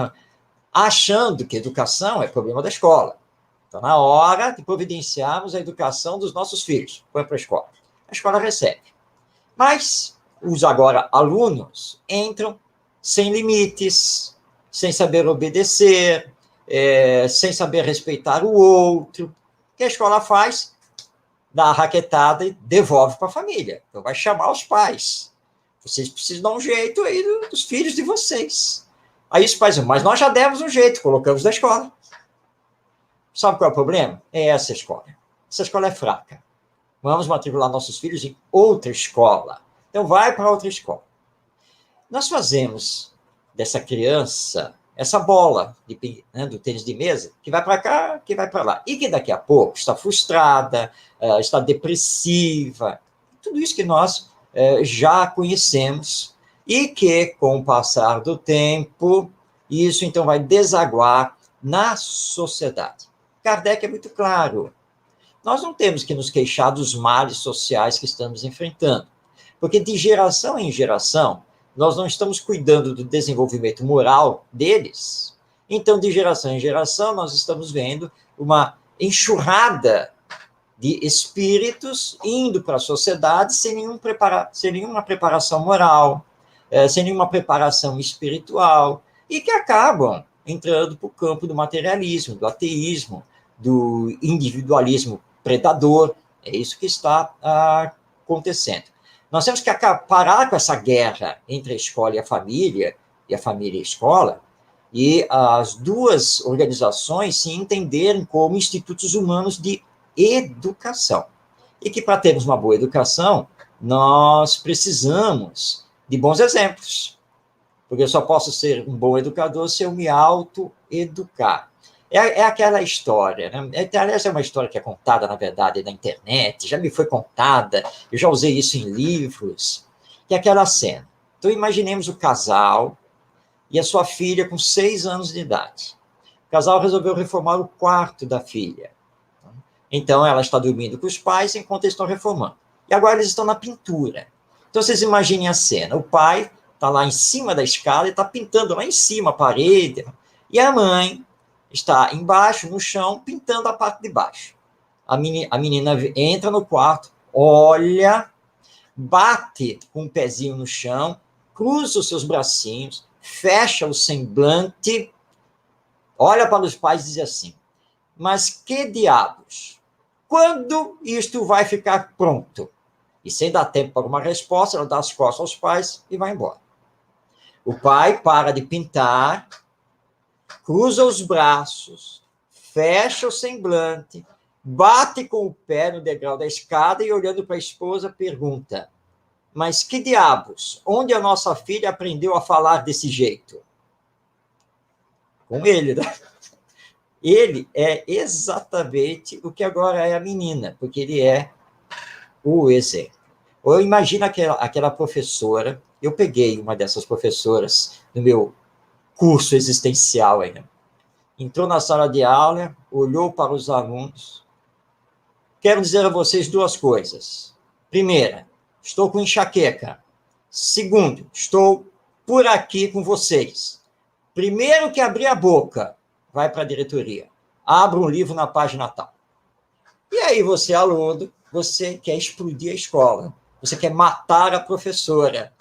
achando que educação é problema da escola. Então, na hora de providenciarmos a educação dos nossos filhos, põe para a escola recebe. Mas os agora alunos entram sem limites, sem saber obedecer, sem saber respeitar o outro. O que a escola faz? Dá a raquetada e devolve para a família. Então, vai chamar os pais. Vocês precisam dar um jeito aí dos filhos de vocês. Aí os pais dizem, mas nós já demos um jeito, colocamos na escola. Sabe qual é o problema? É essa escola. Essa escola é fraca. Vamos matricular nossos filhos em outra escola. Então, vai para outra escola. Nós fazemos dessa criança essa bola do tênis de mesa, que vai para cá, que vai para lá. E que daqui a pouco está frustrada, está depressiva. Tudo isso que nós já conhecemos e que, com o passar do tempo, isso então vai desaguar na sociedade. Kardec é muito claro. Nós não temos que nos queixar dos males sociais que estamos enfrentando, porque de geração em geração, nós não estamos cuidando do desenvolvimento moral deles. Então, de geração em geração, nós estamos vendo uma enxurrada de espíritos indo para a sociedade sem nenhuma preparação moral, sem nenhuma preparação espiritual, e que acabam entrando para o campo do materialismo, do ateísmo, do individualismo predador. É isso que está acontecendo. Nós temos que parar com essa guerra entre a escola e a família e a escola, e as duas organizações se entenderem como institutos humanos de educação. E que, para termos uma boa educação, nós precisamos de bons exemplos. Porque eu só posso ser um bom educador se eu me autoeducar. É aquela história, né? Aliás, é uma história que é contada, na verdade, na internet, já me foi contada, eu já usei isso em livros, que é aquela cena. Então, imaginemos o casal e a sua filha com 6 anos de idade. O casal resolveu reformar o quarto da filha. Então, ela está dormindo com os pais enquanto eles estão reformando. E agora eles estão na pintura. Então, vocês imaginem a cena. O pai está lá em cima da escada e está pintando lá em cima a parede. E a mãe está embaixo, no chão, pintando a parte de baixo. A menina entra no quarto, olha, bate com o pezinho no chão, cruza os seus bracinhos, fecha o semblante, olha para os pais e diz assim, mas que diabos? Quando isto vai ficar pronto? E sem dar tempo para uma resposta, ela dá as costas aos pais e vai embora. O pai para de pintar, cruza os braços, fecha o semblante, bate com o pé no degrau da escada e, olhando para a esposa, pergunta, mas que diabos, onde a nossa filha aprendeu a falar desse jeito? Com ele, né? Ele é exatamente o que agora é a menina, porque ele é o exemplo. Ou imagina aquela professora, eu peguei uma dessas professoras no meu curso existencial aí, né? Entrou na sala de aula, olhou para os alunos. Quero dizer a vocês 2 coisas. Primeira, estou com enxaqueca. Segundo, estou por aqui com vocês. Primeiro que abrir a boca, vai para a diretoria. Abra um livro na página tal. E aí você, aluno, você quer explodir a escola. Você quer matar a professora.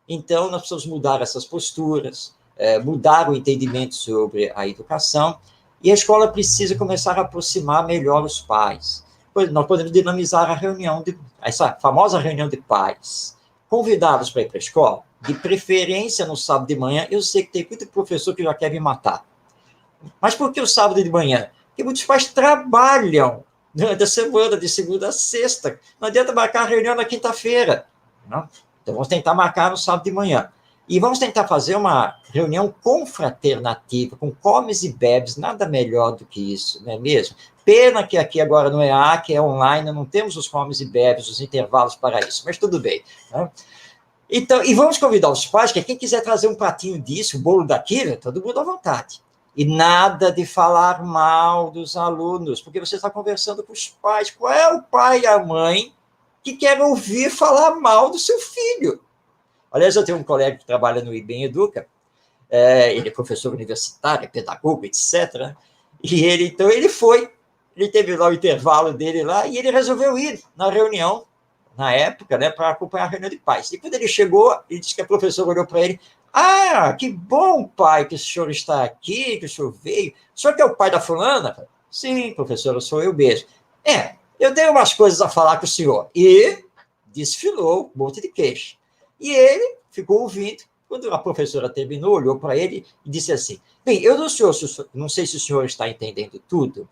Então, nós precisamos mudar essas posturas, mudar o entendimento sobre a educação E a escola precisa começar a aproximar melhor os pais. Nós podemos dinamizar a reunião, essa famosa reunião de pais, convidá-los para ir para a escola, de preferência no sábado de manhã. Eu sei que tem muito professor que já quer me matar. Mas por que o sábado de manhã? Porque muitos pais trabalham durante a semana, de segunda a sexta. Não adianta marcar a reunião na quinta-feira. Não? Então, vamos tentar marcar no sábado de manhã. E vamos tentar fazer uma reunião confraternativa, com comes e bebes, nada melhor do que isso, não é mesmo? Pena que aqui agora no EAC é online, não temos os comes e bebes, os intervalos para isso, mas tudo bem. Né? Então, e vamos convidar os pais, que quem quiser trazer um pratinho disso, um bolo daquilo, todo mundo à vontade. E nada de falar mal dos alunos, porque você está conversando com os pais. Qual é o pai e a mãe que quer ouvir falar mal do seu filho? Aliás, eu tenho um colega que trabalha no IBEM Educa, ele é professor universitário, pedagogo, etc. E ele teve lá o intervalo dele lá, e ele resolveu ir na reunião, na época, né, para acompanhar a reunião de pais. E quando ele chegou, ele disse que a professora olhou para ele: ah, que bom, pai, que o senhor está aqui, que o senhor veio. O senhor que é o pai da fulana? Sim, professora, sou eu mesmo. Eu tenho umas coisas a falar com o senhor. E desfilou um monte de queixa. E ele ficou ouvindo. Quando a professora terminou, olhou para ele e disse assim: bem, eu não sei se o senhor está entendendo tudo,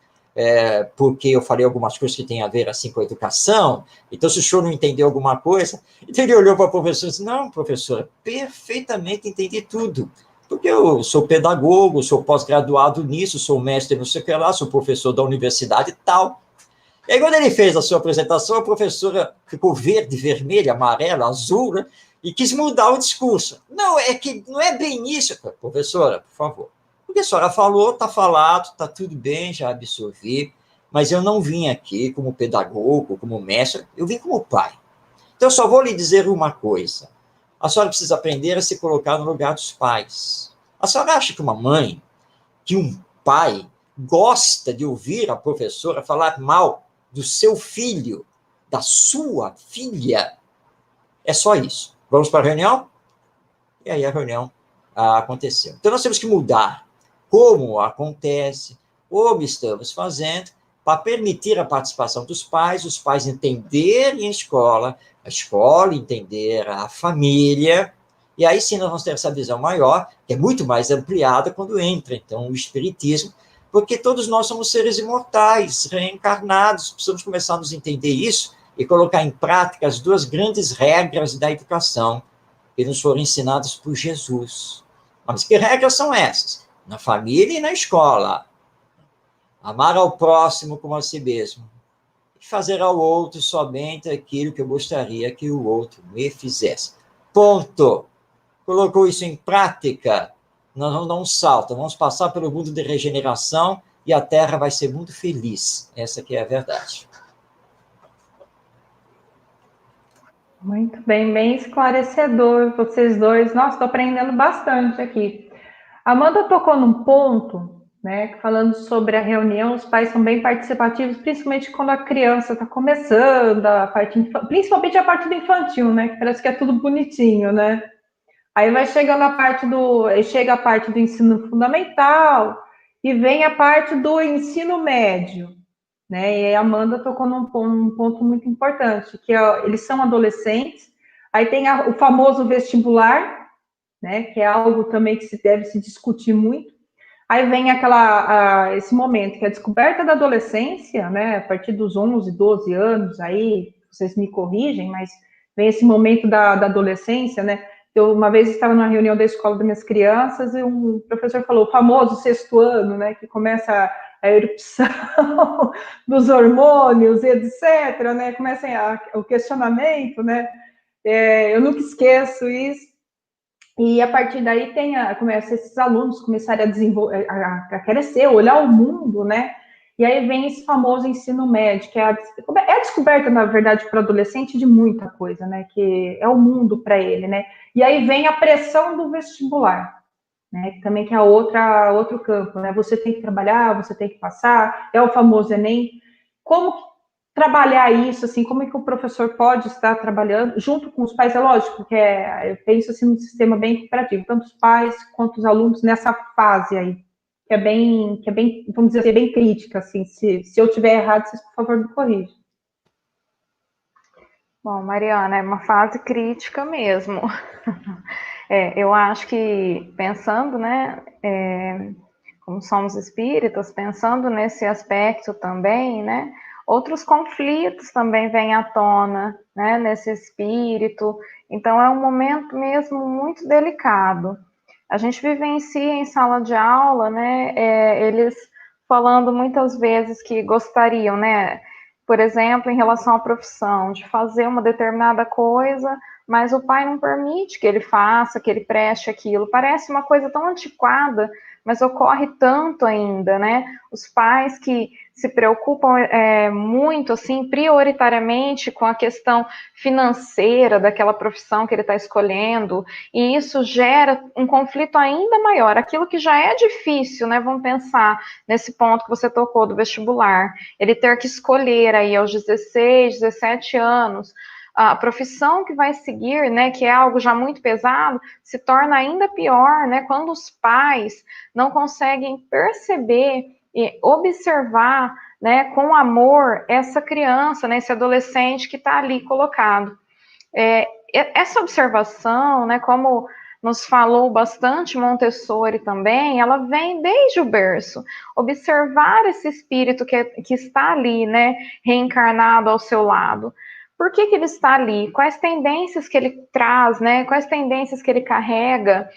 porque eu falei algumas coisas que têm a ver assim com a educação, então se o senhor não entendeu alguma coisa... Então ele olhou para a professora e disse: não, professora, perfeitamente entendi tudo, porque eu sou pedagogo, sou pós-graduado nisso, sou mestre não sei o que lá, sou professor da universidade e tal. E aí, quando ele fez a sua apresentação, a professora ficou verde, vermelha, amarela, azul, né? E quis mudar o discurso. Não, não é bem isso. Professora, por favor. Porque a senhora falou, está falado, está tudo bem, já absorvi, mas eu não vim aqui como pedagogo, como mestre, eu vim como pai. Então, eu só vou lhe dizer uma coisa. A senhora precisa aprender a se colocar no lugar dos pais. A senhora acha que uma mãe, que um pai, gosta de ouvir a professora falar mal do seu filho, da sua filha? É só isso. Vamos para a reunião? E aí a reunião aconteceu. Então, nós temos que mudar como acontece, como estamos fazendo, para permitir a participação dos pais, os pais entenderem a escola entender a família, e aí sim nós vamos ter essa visão maior, que é muito mais ampliada quando entra, então, o espiritismo, porque todos nós somos seres imortais, reencarnados, precisamos começar a nos entender isso e colocar em prática as duas grandes regras da educação que nos foram ensinadas por Jesus. Mas que regras são essas? Na família e na escola. Amar ao próximo como a si mesmo. E fazer ao outro somente aquilo que eu gostaria que o outro me fizesse. Ponto. Colocou isso em prática, nós vamos dar um salto, vamos passar pelo mundo de regeneração e a Terra vai ser muito feliz. Essa que é a verdade. Muito bem, bem esclarecedor, vocês dois. Nossa, estou aprendendo bastante aqui. A Amanda tocou num ponto, né, falando sobre a reunião, os pais são bem participativos, principalmente quando a criança está começando, principalmente a parte do infantil, né, que parece que é tudo bonitinho, né? Aí vai chegando chega a parte do ensino fundamental e vem a parte do ensino médio, né? E a Amanda tocou num ponto muito importante, que eles são adolescentes, aí tem o famoso vestibular, né? Que é algo também que deve se discutir muito. Aí vem esse momento, que é a descoberta da adolescência, né? A partir dos 11, 12 anos, aí vocês me corrigem, mas vem esse momento da adolescência, né? Eu, uma vez, estava numa reunião da escola das minhas crianças e um professor falou, o famoso sexto ano, né? Que começa a erupção dos hormônios, etc., né? Começa o questionamento, né? Eu nunca esqueço isso. E a partir daí começa esses alunos começarem a desenvolver, a crescer, olhar o mundo, né? E aí vem esse famoso ensino médio, que é a descoberta, na verdade, para o adolescente de muita coisa, né? Que é o mundo para ele, né? E aí vem a pressão do vestibular, né? Também que é outro campo, né? Você tem que trabalhar, você tem que passar, é o famoso Enem. Como trabalhar isso, assim, como é que o professor pode estar trabalhando junto com os pais? É lógico que eu penso assim num sistema bem cooperativo, tanto os pais quanto os alunos nessa fase aí. vamos dizer assim, bem crítica, assim. Se eu tiver errado, vocês, por favor, me corrijam. Bom, Mariana, é uma fase crítica mesmo. Eu acho que pensando, né, como somos espíritas, pensando nesse aspecto também, né, outros conflitos também vêm à tona, né, nesse espírito. Então, é um momento mesmo muito delicado. A gente vivencia em sala de aula, né, eles falando muitas vezes que gostariam, né, por exemplo, em relação à profissão, de fazer uma determinada coisa, mas o pai não permite que ele faça, que ele preste aquilo. Parece uma coisa tão antiquada, mas ocorre tanto ainda, né? Os pais que se preocupam muito, assim, prioritariamente com a questão financeira daquela profissão que ele está escolhendo, e isso gera um conflito ainda maior. Aquilo que já é difícil, né? Vamos pensar nesse ponto que você tocou do vestibular, ele ter que escolher aí aos 16, 17 anos, a profissão que vai seguir, né, que é algo já muito pesado, se torna ainda pior, né, quando os pais não conseguem perceber e observar, né, com amor essa criança, né, esse adolescente que está ali colocado. Essa observação, né, como nos falou bastante Montessori também, ela vem desde o berço. Observar esse espírito que está ali, né, reencarnado ao seu lado. Por que ele está ali? Quais tendências que ele traz, né? Quais tendências que ele carrega?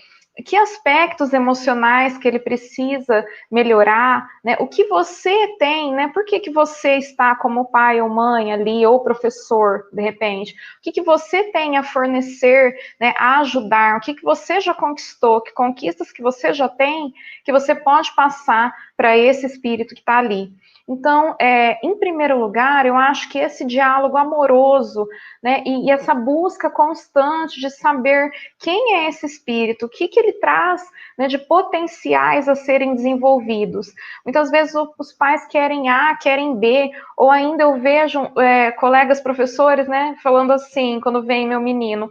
Que aspectos emocionais que ele precisa melhorar, né? O que você tem, né? Por que você está como pai ou mãe ali, ou professor, de repente? O que você tem a fornecer, né? A ajudar? O que você já conquistou? Que conquistas que você já tem que você pode passar para esse espírito que está ali? Então, em primeiro lugar, eu acho que esse diálogo amoroso, né, e essa busca constante de saber quem é esse espírito, o que ele traz, né, de potenciais a serem desenvolvidos. Muitas vezes os pais querem A, querem B, ou ainda eu vejo colegas professores, né, falando assim, quando vem meu menino,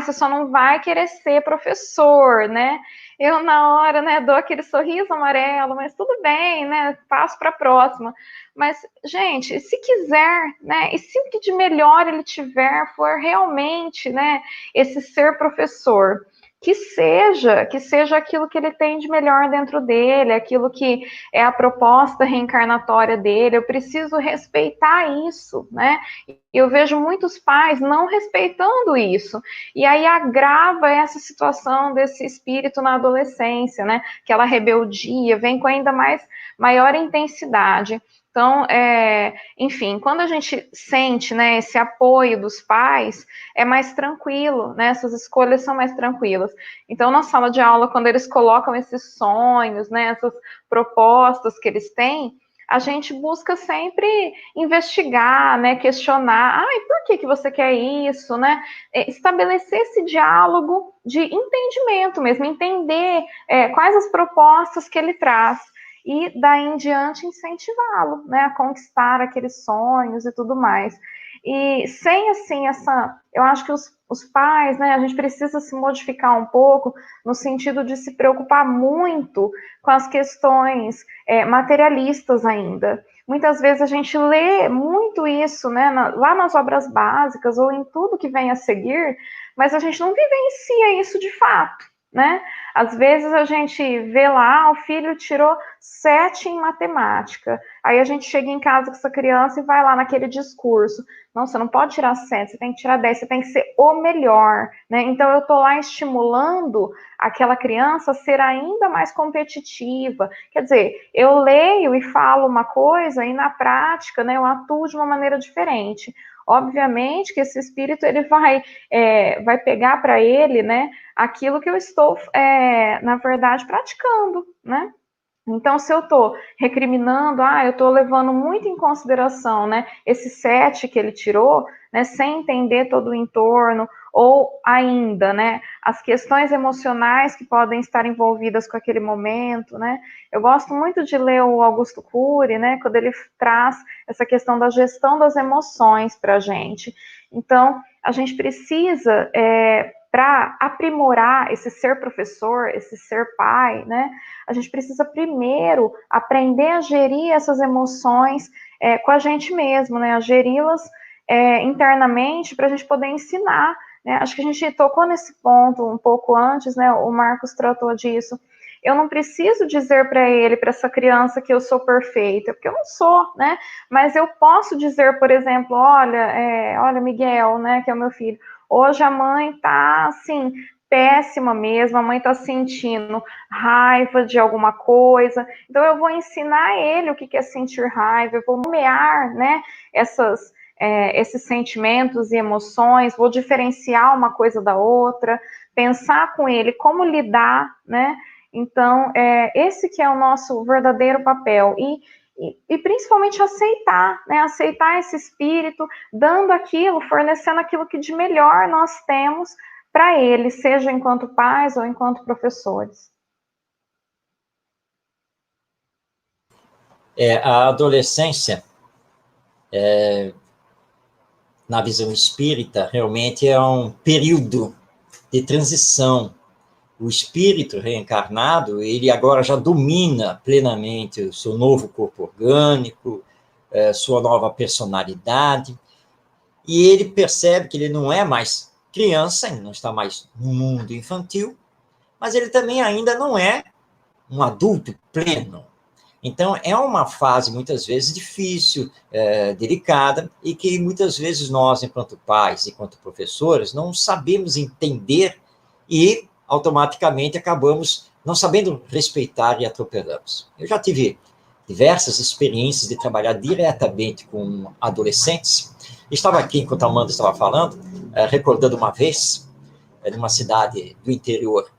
você só não vai querer ser professor, né? Eu, na hora, né, dou aquele sorriso amarelo, mas tudo bem, né, passo para a próxima. Mas, gente, se quiser, né, e se o que de melhor ele tiver for realmente, né, esse ser professor, que seja aquilo que ele tem de melhor dentro dele, aquilo que é a proposta reencarnatória dele, eu preciso respeitar isso, né? Eu vejo muitos pais não respeitando isso, e aí agrava essa situação desse espírito na adolescência, né? Aquela rebeldia vem com ainda maior intensidade. Então, enfim, quando a gente sente, né, esse apoio dos pais, é mais tranquilo, né? Essas escolhas são mais tranquilas. Então, na sala de aula, quando eles colocam esses sonhos, né, essas propostas que eles têm, a gente busca sempre investigar, né, questionar, e por que você quer isso, né? Estabelecer esse diálogo de entendimento mesmo, entender quais as propostas que ele traz. E daí em diante incentivá-lo, né, a conquistar aqueles sonhos e tudo mais. E sem, assim, eu acho que os pais, né, a gente precisa se modificar um pouco no sentido de se preocupar muito com as questões materialistas ainda. Muitas vezes a gente lê muito isso, né, lá nas obras básicas ou em tudo que vem a seguir, mas a gente não vivencia isso de fato, né? Às vezes a gente vê lá, o filho tirou 7 em matemática. Aí a gente chega em casa com essa criança e vai lá naquele discurso. Não, você não pode tirar 7, você tem que tirar 10, você tem que ser o melhor, né? Então eu tô lá estimulando aquela criança a ser ainda mais competitiva. Quer dizer, eu leio e falo uma coisa e na prática, né, eu atuo de uma maneira diferente. Obviamente que esse espírito ele vai pegar para ele, né, aquilo que eu estou, na verdade, praticando, né? Então, se eu estou recriminando, eu estou levando muito em consideração, né, esse 7 que ele tirou, né, sem entender todo o entorno, ou ainda, né, as questões emocionais que podem estar envolvidas com aquele momento, né. Eu gosto muito de ler o Augusto Cury, né, quando ele traz essa questão da gestão das emoções para a gente. Então, a gente precisa para aprimorar esse ser professor, esse ser pai, né? A gente precisa primeiro aprender a gerir essas emoções com a gente mesmo, né? A geri-las internamente para a gente poder ensinar, né? Acho que a gente tocou nesse ponto um pouco antes, né? O Marcos tratou disso. Eu não preciso dizer para ele, para essa criança, que eu sou perfeita, porque eu não sou, né? Mas eu posso dizer, por exemplo, olha, Miguel, né, que é o meu filho, hoje a mãe tá, assim, péssima mesmo, a mãe tá sentindo raiva de alguma coisa, então eu vou ensinar ele o que é sentir raiva, eu vou nomear, né, esses sentimentos e emoções, vou diferenciar uma coisa da outra, pensar com ele como lidar, né? Então, esse que é o nosso verdadeiro papel, e principalmente aceitar, né? Aceitar esse espírito, dando aquilo, fornecendo aquilo que de melhor nós temos para ele, seja enquanto pais ou enquanto professores. A adolescência, na visão espírita, realmente é um período de transição. O espírito reencarnado, ele agora já domina plenamente o seu novo corpo orgânico, sua nova personalidade, e ele percebe que ele não é mais criança, ele não está mais no mundo infantil, mas ele também ainda não é um adulto pleno. Então, é uma fase, muitas vezes, difícil, delicada, e que muitas vezes nós, enquanto pais, enquanto professores, não sabemos entender e automaticamente acabamos não sabendo respeitar e atropelamos. Eu já tive diversas experiências de trabalhar diretamente com adolescentes. Estava aqui, enquanto a Amanda estava falando, recordando uma vez, numa cidade do interior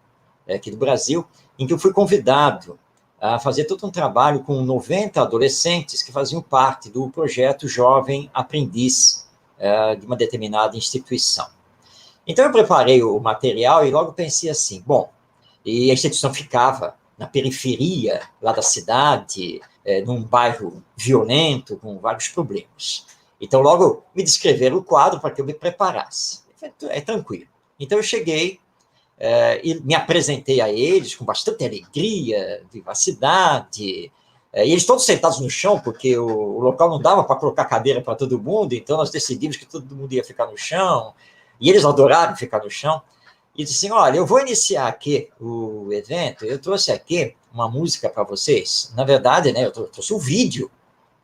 aqui do Brasil, em que eu fui convidado a fazer todo um trabalho com 90 adolescentes que faziam parte do projeto Jovem Aprendiz de uma determinada instituição. Então, eu preparei o material e logo pensei assim, bom, e a instituição ficava na periferia lá da cidade, num bairro violento, com vários problemas. Então, logo me descreveram o quadro para que eu me preparasse. É tranquilo. Então, eu cheguei e me apresentei a eles com bastante alegria, vivacidade, e eles todos sentados no chão, porque o local não dava para colocar cadeira para todo mundo, então nós decidimos que todo mundo ia ficar no chão, e eles adoraram ficar no chão, e disse assim, olha, eu vou iniciar aqui o evento, eu trouxe aqui uma música para vocês, na verdade, né, eu trouxe um vídeo,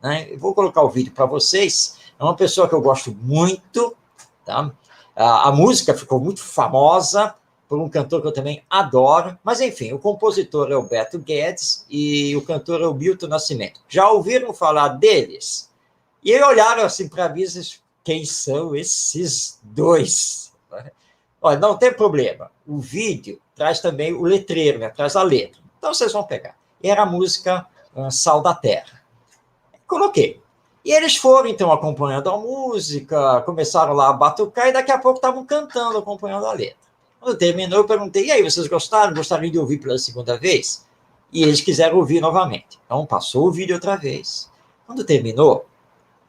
né, eu vou colocar o vídeo para vocês, é uma pessoa que eu gosto muito, tá? A música ficou muito famosa, por um cantor que eu também adoro, mas enfim, o compositor é o Beto Guedes e o cantor é o Milton Nascimento. Já ouviram falar deles? E eles olharam assim para mim e disseram, quem são esses dois? Olha, não tem problema, o vídeo traz também o letreiro, né? Traz a letra, então vocês vão pegar. E era a música Sal da Terra. Coloquei. E eles foram, então, acompanhando a música, começaram lá a batucar e daqui a pouco estavam cantando, acompanhando a letra. Quando terminou, eu perguntei, e aí, vocês gostaram? Gostariam de ouvir pela segunda vez? E eles quiseram ouvir novamente. Então, passou o vídeo outra vez. Quando terminou,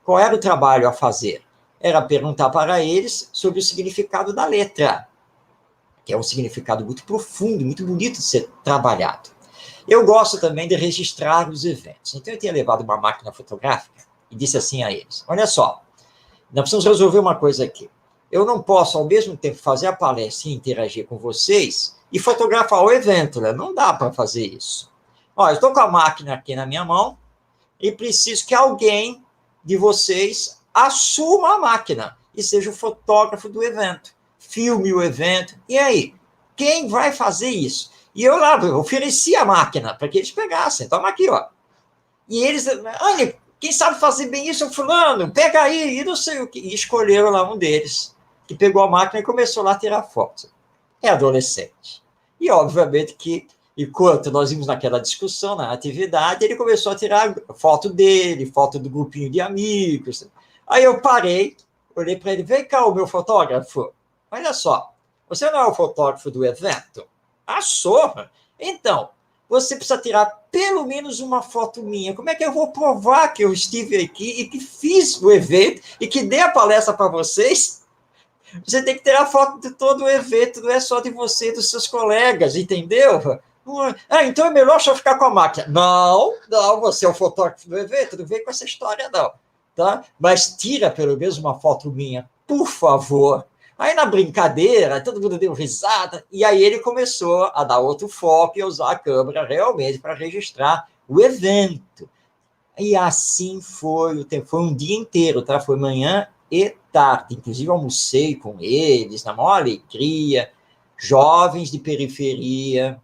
qual era o trabalho a fazer? Era perguntar para eles sobre o significado da letra, que é um significado muito profundo, muito bonito de ser trabalhado. Eu gosto também de registrar os eventos. Então, eu tinha levado uma máquina fotográfica e disse assim a eles, olha só, nós precisamos resolver uma coisa aqui. Eu não posso, ao mesmo tempo, fazer a palestra e interagir com vocês e fotografar o evento, né? Não dá para fazer isso. Olha, eu estou com a máquina aqui na minha mão e preciso que alguém de vocês assuma a máquina e seja o fotógrafo do evento, filme o evento. E aí, quem vai fazer isso? E eu lá, eu ofereci a máquina para que eles pegassem. Toma aqui, ó. E eles, olha, quem sabe fazer bem isso é o fulano, pega aí, e não sei o que. E escolheram lá um deles, que pegou a máquina e começou lá a tirar fotos. É adolescente. E, obviamente, que enquanto nós íamos naquela discussão, na atividade, ele começou a tirar foto dele, foto do grupinho de amigos. Aí eu parei, olhei para ele, vem cá, o meu fotógrafo. Olha só, você não é o fotógrafo do evento? Ah, sou? Então, você precisa tirar pelo menos uma foto minha. Como é que eu vou provar que eu estive aqui e que fiz o evento e que dei a palestra para vocês Você tem que ter a foto de todo o evento, não é só de você e dos seus colegas, entendeu? Então é melhor só ficar com a máquina. Não, você é o fotógrafo do evento, não vem com essa história, não. Tá? Mas tira pelo menos uma foto minha, por favor. Aí na brincadeira, todo mundo deu risada, e aí ele começou a dar outro foco e usar a câmera realmente para registrar o evento. E assim foi o tempo, foi um dia inteiro, tá? Foi manhã e tarde, inclusive almocei com eles, na maior alegria, jovens de periferia,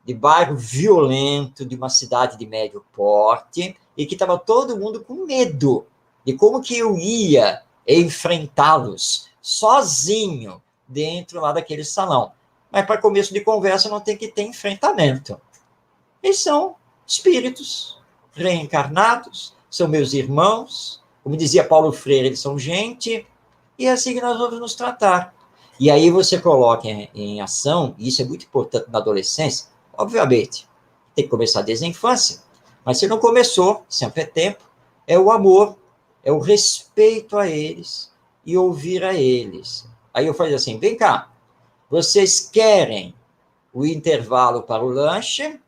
de bairro violento, de uma cidade de médio porte, e que estava todo mundo com medo de como que eu ia enfrentá-los sozinho dentro lá daquele salão. Mas para começo de conversa não tem que ter enfrentamento. Eles são espíritos reencarnados, são meus irmãos, como dizia Paulo Freire, eles são gente, e é assim que nós vamos nos tratar. E aí você coloca em ação, e isso é muito importante na adolescência, obviamente, tem que começar desde a infância, mas se não começou, sempre é tempo, é o amor, é o respeito a eles e ouvir a eles. Aí eu falei assim, vem cá, vocês querem o intervalo para o lanche,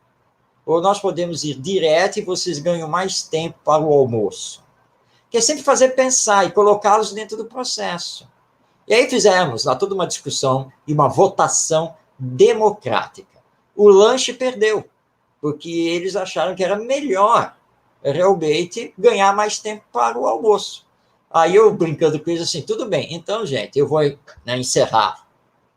ou nós podemos ir direto e vocês ganham mais tempo para o almoço? Que é sempre fazer pensar e colocá-los dentro do processo. E aí fizemos lá toda uma discussão e uma votação democrática. O lanche perdeu, porque eles acharam que era melhor realmente ganhar mais tempo para o almoço. Aí eu brincando com eles assim, tudo bem, então, gente, eu vou encerrar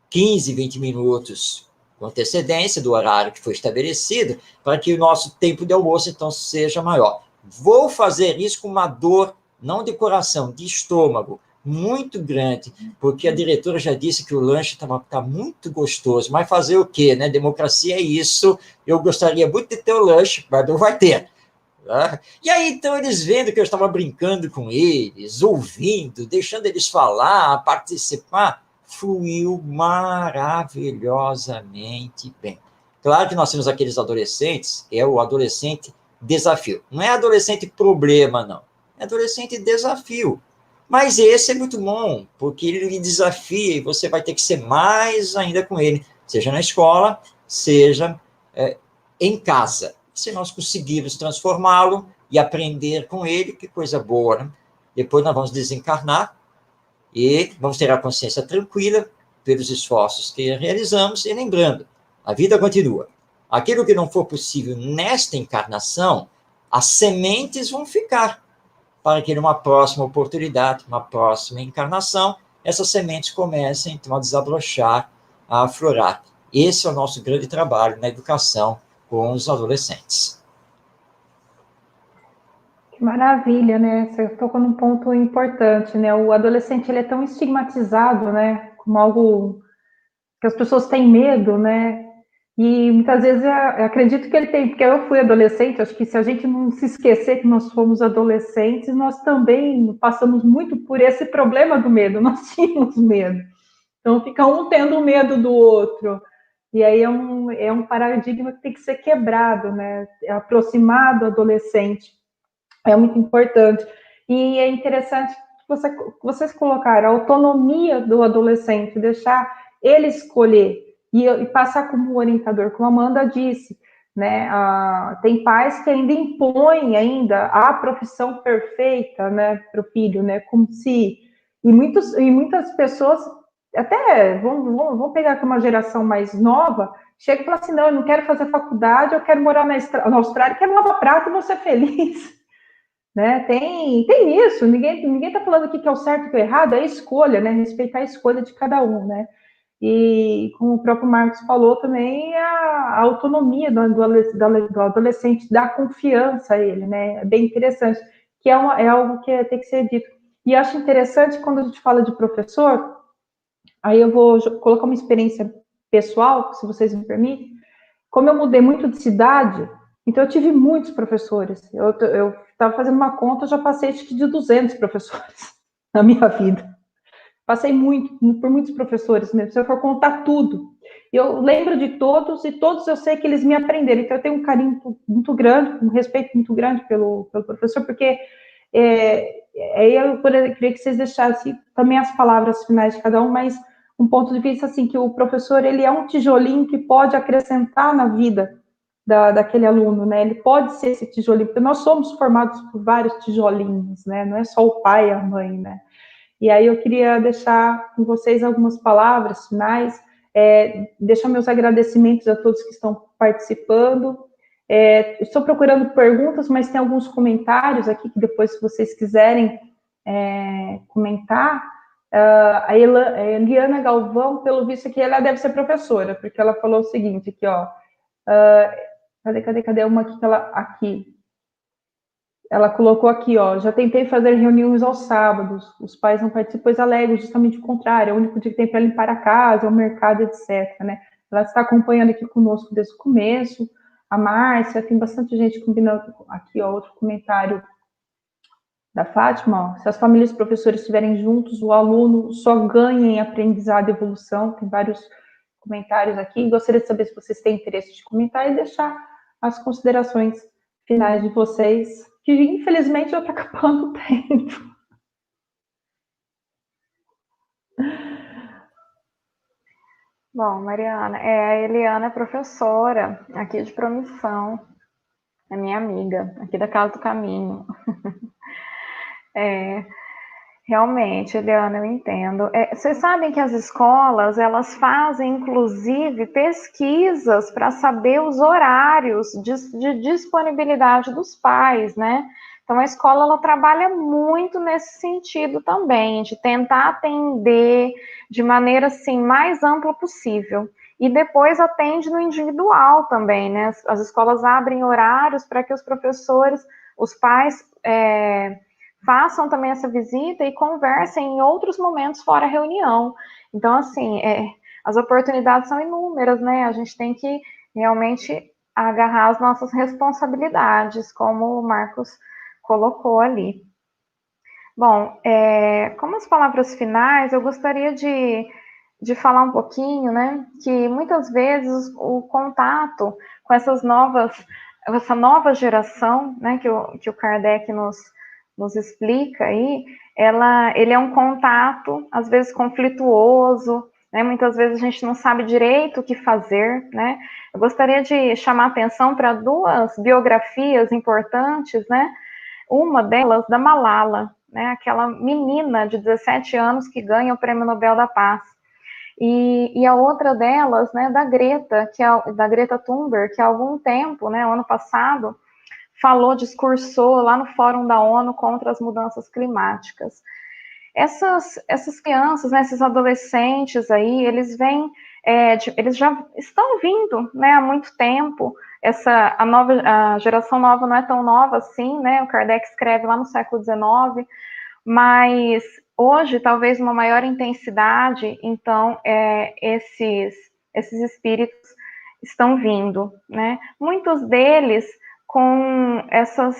15, 20 minutos com antecedência do horário que foi estabelecido, para que o nosso tempo de almoço, então, seja maior. Vou fazer isso com uma dor, não de coração, de estômago, muito grande, porque a diretora já disse que o lanche tá muito gostoso, mas fazer o quê, né? Democracia é isso, eu gostaria muito de ter o lanche, mas não vai ter. Tá? E aí, então, eles vendo que eu estava brincando com eles, ouvindo, deixando eles falar, participar, fluiu maravilhosamente bem. Claro que nós temos aqueles adolescentes, é o adolescente desafio. Não é adolescente problema, não. É adolescente desafio. Mas esse é muito bom, porque ele lhe desafia e você vai ter que ser mais ainda com ele, seja na escola, seja em casa. Se nós conseguirmos transformá-lo e aprender com ele, que coisa boa, né? Depois nós vamos desencarnar e vamos ter a consciência tranquila pelos esforços que realizamos, e lembrando, a vida continua. Aquilo que não for possível nesta encarnação, as sementes vão ficar, para que numa próxima oportunidade, uma próxima encarnação, essas sementes comecem, então, a desabrochar, a aflorar. Esse é o nosso grande trabalho na educação com os adolescentes. Que maravilha, né? Você tocou num ponto importante, né? O adolescente, ele é tão estigmatizado, né? Como algo que as pessoas têm medo, né? E muitas vezes eu acredito que ele tem, porque eu fui adolescente, acho que se a gente não se esquecer que nós fomos adolescentes, nós também passamos muito por esse problema do medo, nós tínhamos medo. Então fica um tendo medo do outro. E aí é um paradigma que tem que ser quebrado, né? Aproximar do adolescente é muito importante. E é interessante que vocês colocaram a autonomia do adolescente, deixar ele escolher e passar como orientador, como a Amanda disse, né? Tem pais que ainda impõem ainda a profissão perfeita, né, para o filho, né? Como se e muitas pessoas até vamos pegar aqui uma geração mais nova, chega e fala assim, não, eu não quero fazer faculdade, eu quero morar na Austrália, quero lavar prato e vou ser feliz. Né? Tem isso, ninguém está falando aqui que é o certo e o errado, é a escolha, né? Respeitar a escolha de cada um, né? E como o próprio Marcos falou também, a autonomia do adolescente, dar confiança a ele, né? É bem interessante, que é algo que tem que ser dito. E acho interessante quando a gente fala de professor, aí eu vou colocar uma experiência pessoal, se vocês me permitem. Como eu mudei muito de cidade, então eu tive muitos professores. Eu estava fazendo uma conta, eu já passei acho que de 200 professores na minha vida. Passei por muitos professores mesmo, se eu for contar tudo. Eu lembro de todos, e todos eu sei que eles me aprenderam. Então eu tenho um carinho muito grande, um respeito muito grande pelo professor, porque Aí eu queria que vocês deixassem também as palavras finais de cada um, mas um ponto de vista assim, que o professor, ele é um tijolinho que pode acrescentar na vida daquele aluno, né? Ele pode ser esse tijolinho, porque nós somos formados por vários tijolinhos, né? Não é só o pai e a mãe, né? E aí eu queria deixar com vocês algumas palavras finais, deixar meus agradecimentos a todos que estão participando. Estou procurando perguntas, mas tem alguns comentários aqui que depois, se vocês quiserem comentar. A Eliana Galvão, pelo visto aqui, ela deve ser professora, porque ela falou o seguinte aqui, ó. Cadê uma aqui que aqui. Ela colocou aqui, ó, já tentei fazer reuniões aos sábados, os pais não participam, pois alegam justamente o contrário, é o único dia que tem para limpar a casa, o mercado, etc, né? Ela está acompanhando aqui conosco desde o começo. A Márcia, tem bastante gente combinando aqui, ó, outro comentário da Fátima, ó, se as famílias e professores estiverem juntos, o aluno só ganha em aprendizado e evolução. Tem vários comentários aqui. Gostaria de saber se vocês têm interesse de comentar e deixar as considerações finais de vocês, que infelizmente já está acabando o tempo. Bom, Mariana, a Eliana é professora aqui de Promissão, é minha amiga, aqui da Casa do Caminho. Realmente, Eliana, eu entendo. Vocês sabem que as escolas, elas fazem, inclusive, pesquisas para saber os horários de disponibilidade dos pais, né? Então, a escola, ela trabalha muito nesse sentido também, de tentar atender de maneira, assim, mais ampla possível. E depois atende no individual também, né? As escolas abrem horários para que os professores, os pais... façam também essa visita e conversem em outros momentos fora a reunião. Então, assim, as oportunidades são inúmeras, né? A gente tem que realmente agarrar as nossas responsabilidades, como o Marcos colocou ali. Bom, como as palavras finais, eu gostaria de falar um pouquinho, né? Que muitas vezes o contato com essa nova geração, né? Que o Kardec nos explica aí, ele é um contato, às vezes, conflituoso, né? Muitas vezes a gente não sabe direito o que fazer, né? Eu gostaria de chamar a atenção para duas biografias importantes, né? Uma delas, da Malala, né? Aquela menina de 17 anos que ganha o Prêmio Nobel da Paz. E a outra delas, né, da Greta, da Greta Thunberg, que há algum tempo, né, ano passado, discursou lá no Fórum da ONU contra as mudanças climáticas. Essas crianças, né, esses adolescentes aí, eles já estão vindo, né, há muito tempo. A geração nova não é tão nova assim, né? O Kardec escreve lá no século XIX, mas hoje, talvez uma maior intensidade, então, esses espíritos estão vindo, né? Muitos deles com essas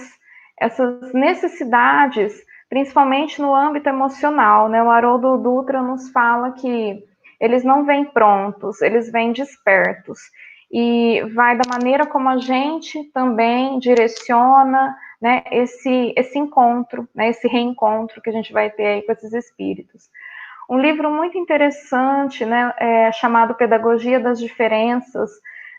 necessidades, principalmente no âmbito emocional, né? O Haroldo Dutra nos fala que eles não vêm prontos, eles vêm despertos. E vai da maneira como a gente também direciona, né, esse encontro, né, esse reencontro que a gente vai ter aí com esses espíritos. Um livro muito interessante, né, chamado Pedagogia das Diferenças,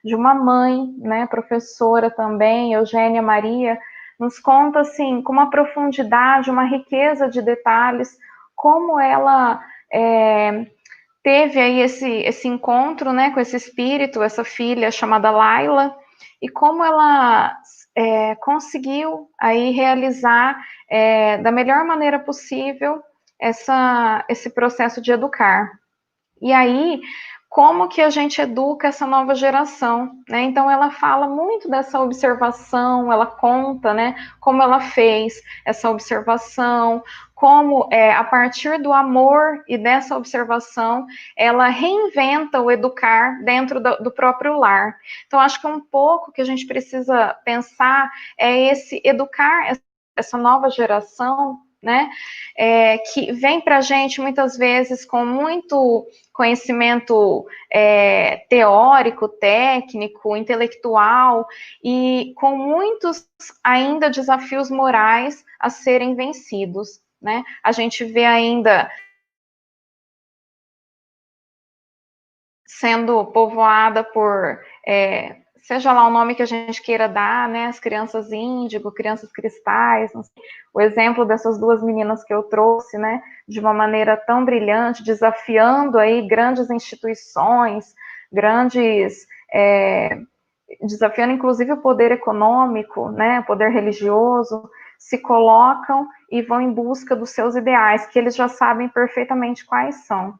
de uma mãe, né, professora também, Eugênia Maria, nos conta, assim, com uma profundidade, uma riqueza de detalhes, como ela teve aí esse encontro, né, com esse espírito, essa filha chamada Laila, e como ela conseguiu aí realizar da melhor maneira possível esse processo de educar. E aí, como que a gente educa essa nova geração, né? Então, ela fala muito dessa observação, ela conta, né, como ela fez essa observação, como, a partir do amor e dessa observação, ela reinventa o educar dentro do próprio lar. Então, acho que um pouco que a gente precisa pensar é esse educar essa nova geração né? Que vem para a gente muitas vezes com muito conhecimento teórico, técnico, intelectual, e com muitos ainda desafios morais a serem vencidos, né? A gente vê ainda sendo povoada por, seja lá o nome que a gente queira dar, né, as crianças índigo, crianças cristais, não sei, o exemplo dessas duas meninas que eu trouxe, né, de uma maneira tão brilhante, desafiando aí grandes instituições, desafiando inclusive o poder econômico, né, o poder religioso, se colocam e vão em busca dos seus ideais, que eles já sabem perfeitamente quais são.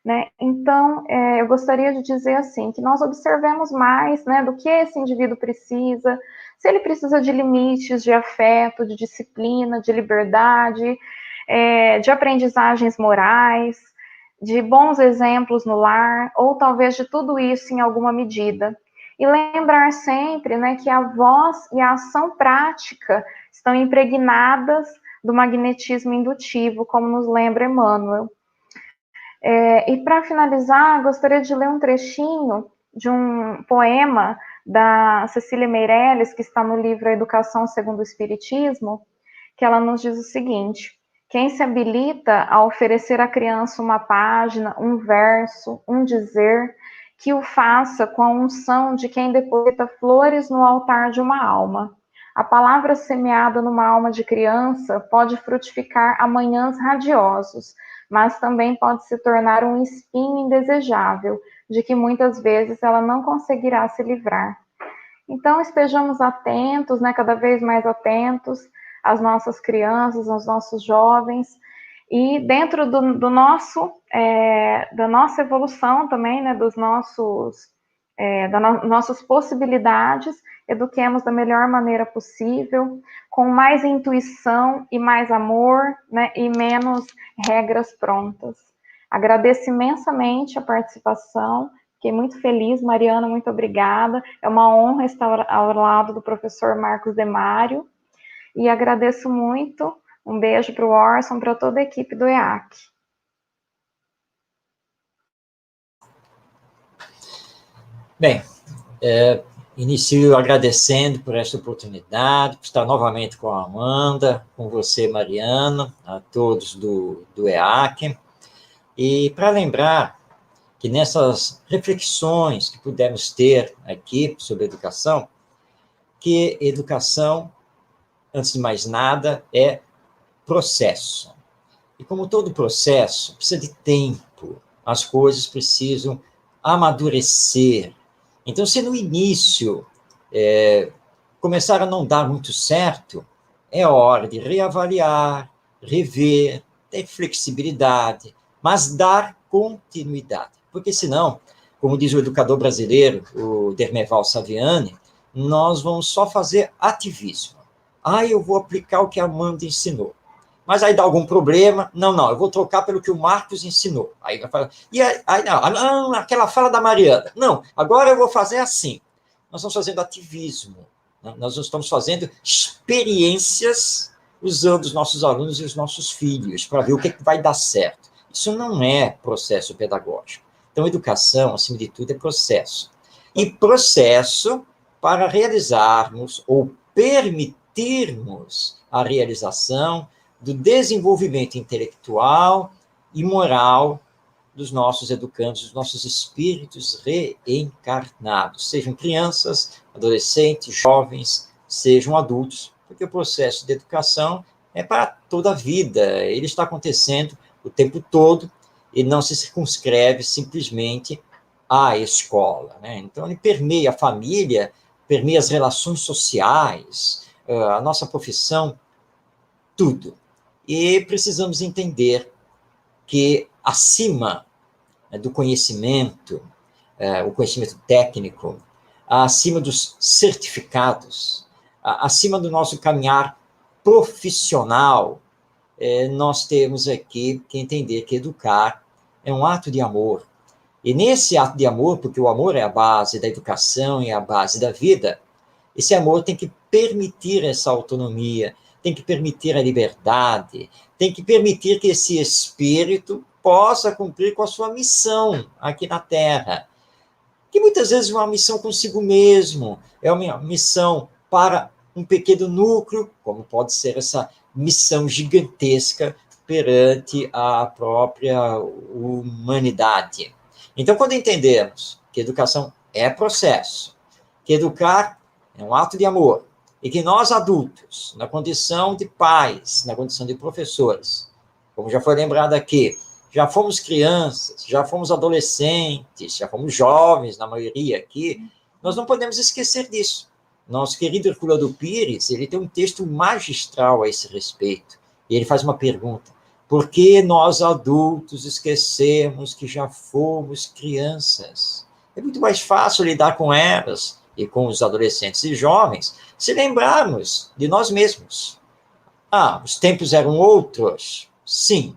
Né? Então, eu gostaria de dizer assim, que nós observemos mais, né, do que esse indivíduo precisa, se ele precisa de limites, de afeto, de disciplina, de liberdade, de aprendizagens morais, de bons exemplos no lar, ou talvez de tudo isso em alguma medida. E lembrar sempre, né, que a voz e a ação prática estão impregnadas do magnetismo indutivo, como nos lembra Emmanuel. E para finalizar, gostaria de ler um trechinho de um poema da Cecília Meirelles, que está no livro A Educação segundo o Espiritismo, que ela nos diz o seguinte: quem se habilita a oferecer à criança uma página, um verso, um dizer, que o faça com a unção de quem deposita flores no altar de uma alma. A palavra semeada numa alma de criança pode frutificar amanhãs radiosos, mas também pode se tornar um espinho indesejável, de que muitas vezes ela não conseguirá se livrar. Então, estejamos atentos, né, cada vez mais atentos às nossas crianças, aos nossos jovens, e dentro da nossa evolução também, né, das nossas possibilidades, eduquemos da melhor maneira possível, com mais intuição e mais amor, né, e menos regras prontas. Agradeço imensamente a participação, fiquei muito feliz, Mariana, muito obrigada, é uma honra estar ao lado do professor Marcos Demário, e agradeço muito, um beijo para o Orson, para toda a equipe do EAC. Bem, inicio agradecendo por esta oportunidade, por estar novamente com a Amanda, com você, Mariana, a todos do EAC, e para lembrar que nessas reflexões que pudemos ter aqui sobre educação, que educação, antes de mais nada, é processo. E como todo processo, precisa de tempo, as coisas precisam amadurecer. Então, se no início começar a não dar muito certo, é hora de reavaliar, rever, ter flexibilidade, mas dar continuidade. Porque senão, como diz o educador brasileiro, o Dermeval Saviani, nós vamos só fazer ativismo. Eu vou aplicar o que a Amanda ensinou. Mas aí dá algum problema, não, eu vou trocar pelo que o Marcos ensinou. Aí vai falar, não, aquela fala da Mariana. Não, agora eu vou fazer assim. Nós estamos fazendo ativismo, né? Nós estamos fazendo experiências usando os nossos alunos e os nossos filhos para ver o que vai dar certo. Isso não é processo pedagógico. Então, educação, acima de tudo, é processo. E processo para realizarmos ou permitirmos a realização do desenvolvimento intelectual e moral dos nossos educandos, dos nossos espíritos reencarnados, sejam crianças, adolescentes, jovens, sejam adultos, porque o processo de educação é para toda a vida, ele está acontecendo o tempo todo e não se circunscreve simplesmente à escola, né? Então, ele permeia a família, permeia as relações sociais, a nossa profissão, tudo. E precisamos entender que acima do conhecimento, o conhecimento técnico, acima dos certificados, acima do nosso caminhar profissional, nós temos aqui que entender que educar é um ato de amor. E nesse ato de amor, porque o amor é a base da educação e a base da vida, esse amor tem que permitir essa autonomia, tem que permitir a liberdade, tem que permitir que esse espírito possa cumprir com a sua missão aqui na Terra, que muitas vezes é uma missão consigo mesmo, é uma missão para um pequeno núcleo, como pode ser essa missão gigantesca perante a própria humanidade. Então, quando entendemos que educação é processo, que educar é um ato de amor, e que nós adultos, na condição de pais, na condição de professores, como já foi lembrado aqui, já fomos crianças, já fomos adolescentes, já fomos jovens, na maioria aqui, nós não podemos esquecer disso. Nosso querido Herculano Pires, ele tem um texto magistral a esse respeito, e ele faz uma pergunta: por que nós adultos esquecemos que já fomos crianças? É muito mais fácil lidar com elas e com os adolescentes e jovens se lembrarmos de nós mesmos. Os tempos eram outros? Sim,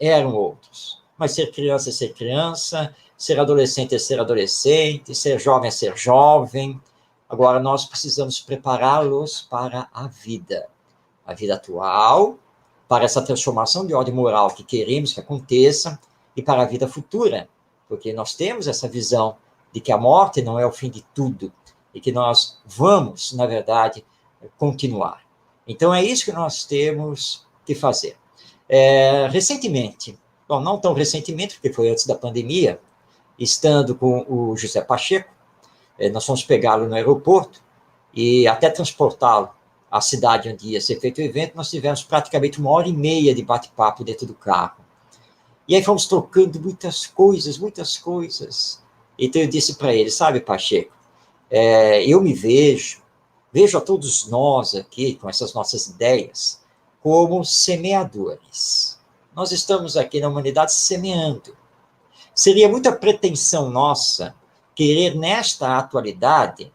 eram outros. Mas ser criança é ser criança, ser adolescente é ser adolescente, ser jovem é ser jovem. Agora, nós precisamos prepará-los para a vida atual, para essa transformação de ordem moral que queremos que aconteça, e para a vida futura, porque nós temos essa visão de que a morte não é o fim de tudo, e que nós vamos, na verdade, continuar. Então, é isso que nós temos que fazer. Recentemente, bom, não tão recentemente, porque foi antes da pandemia, estando com o José Pacheco, nós fomos pegá-lo no aeroporto e até transportá-lo à cidade onde ia ser feito o evento, nós tivemos praticamente 1h30 de bate-papo dentro do carro. E aí fomos trocando muitas coisas. Então eu disse para ele: sabe, Pacheco, eu me vejo a todos nós aqui, com essas nossas ideias, como semeadores. Nós estamos aqui na humanidade semeando. Seria muita pretensão nossa querer, nesta atualidade,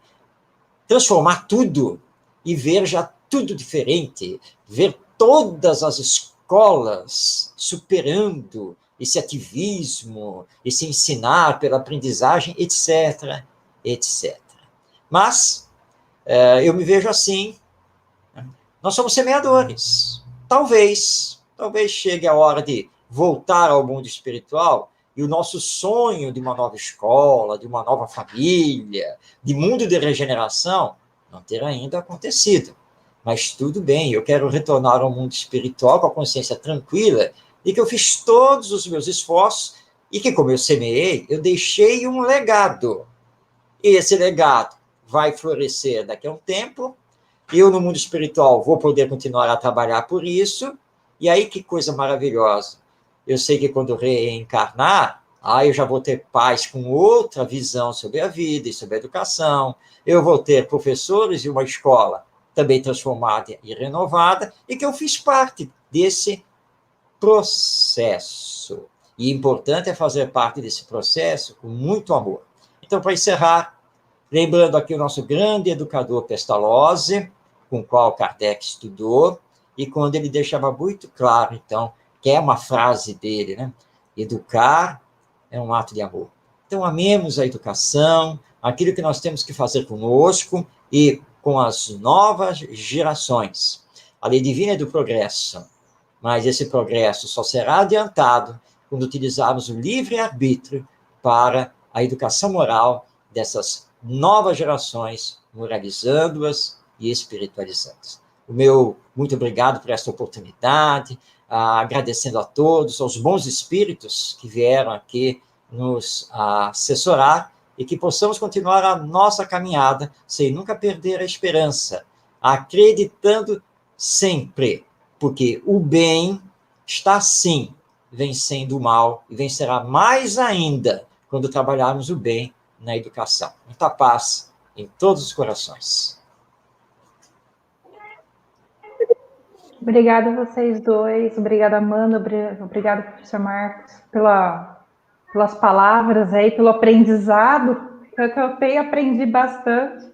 transformar tudo e ver já tudo diferente, ver todas as escolas superando esse ativismo, esse ensinar pela aprendizagem, etc. Mas, eu me vejo assim, nós somos semeadores. Talvez chegue a hora de voltar ao mundo espiritual e o nosso sonho de uma nova escola, de uma nova família, de mundo de regeneração, não ter ainda acontecido. Mas tudo bem, eu quero retornar ao mundo espiritual com a consciência tranquila de que eu fiz todos os meus esforços e que, como eu semeei, eu deixei um legado. E esse legado vai florescer daqui a um tempo, eu, no mundo espiritual, vou poder continuar a trabalhar por isso, e aí que coisa maravilhosa. Eu sei que quando reencarnar, eu já vou ter pais com outra visão sobre a vida e sobre a educação, eu vou ter professores e uma escola também transformada e renovada, e que eu fiz parte desse processo. E importante é fazer parte desse processo com muito amor. Então, para encerrar, lembrando aqui o nosso grande educador Pestalozzi, com o qual Kardec estudou, e quando ele deixava muito claro, então, que é uma frase dele, né? Educar é um ato de amor. Então, amemos a educação, aquilo que nós temos que fazer conosco e com as novas gerações. A lei divina é do progresso, mas esse progresso só será adiantado quando utilizarmos o livre-arbítrio para a educação moral dessas novas gerações, moralizando-as e espiritualizando-as. O meu muito obrigado por esta oportunidade, agradecendo a todos, aos bons espíritos que vieram aqui nos assessorar e que possamos continuar a nossa caminhada sem nunca perder a esperança, acreditando sempre, porque o bem está sim vencendo o mal e vencerá mais ainda quando trabalharmos o bem na educação. Muita paz em todos os corações. Obrigada a vocês dois, obrigada, Amanda, obrigada, professor Marcos, pelas palavras aí, pelo aprendizado, que eu aprendi bastante.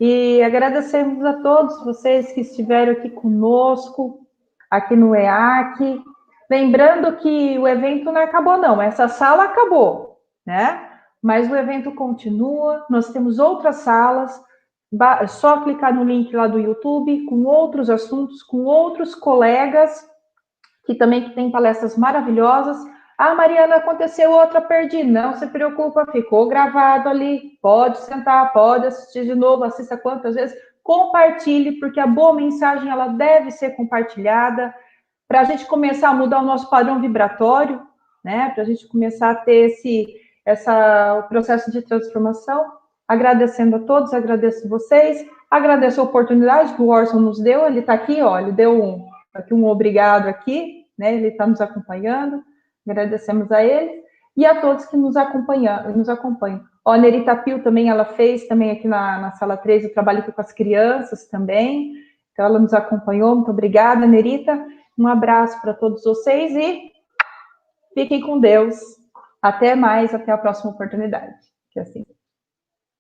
E agradecemos a todos vocês que estiveram aqui conosco, aqui no EAC. Lembrando que o evento não acabou, não. Essa sala acabou, né? Mas o evento continua, nós temos outras salas só clicar no link lá do YouTube, com outros assuntos, com outros colegas, que também tem palestras maravilhosas. Ah, Mariana, aconteceu outra, perdi. Não se preocupa, ficou gravado ali. Pode sentar, pode assistir de novo, assista quantas vezes. Compartilhe, porque a boa mensagem, ela deve ser compartilhada, para a gente começar a mudar o nosso padrão vibratório, né? Para a gente começar a ter o processo de transformação. Agradecendo a todos, agradeço vocês, agradeço a oportunidade que o Orson nos deu, ele está aqui, ó, ele deu um obrigado aqui, né? Ele está nos acompanhando, agradecemos a ele, e a todos que nos acompanham. Ó, a Nerita Pio também, ela fez também aqui na sala 3, eu trabalho aqui com as crianças também, então ela nos acompanhou, muito obrigada, Nerita, um abraço para todos vocês e fiquem com Deus, até mais, até a próxima oportunidade, que assim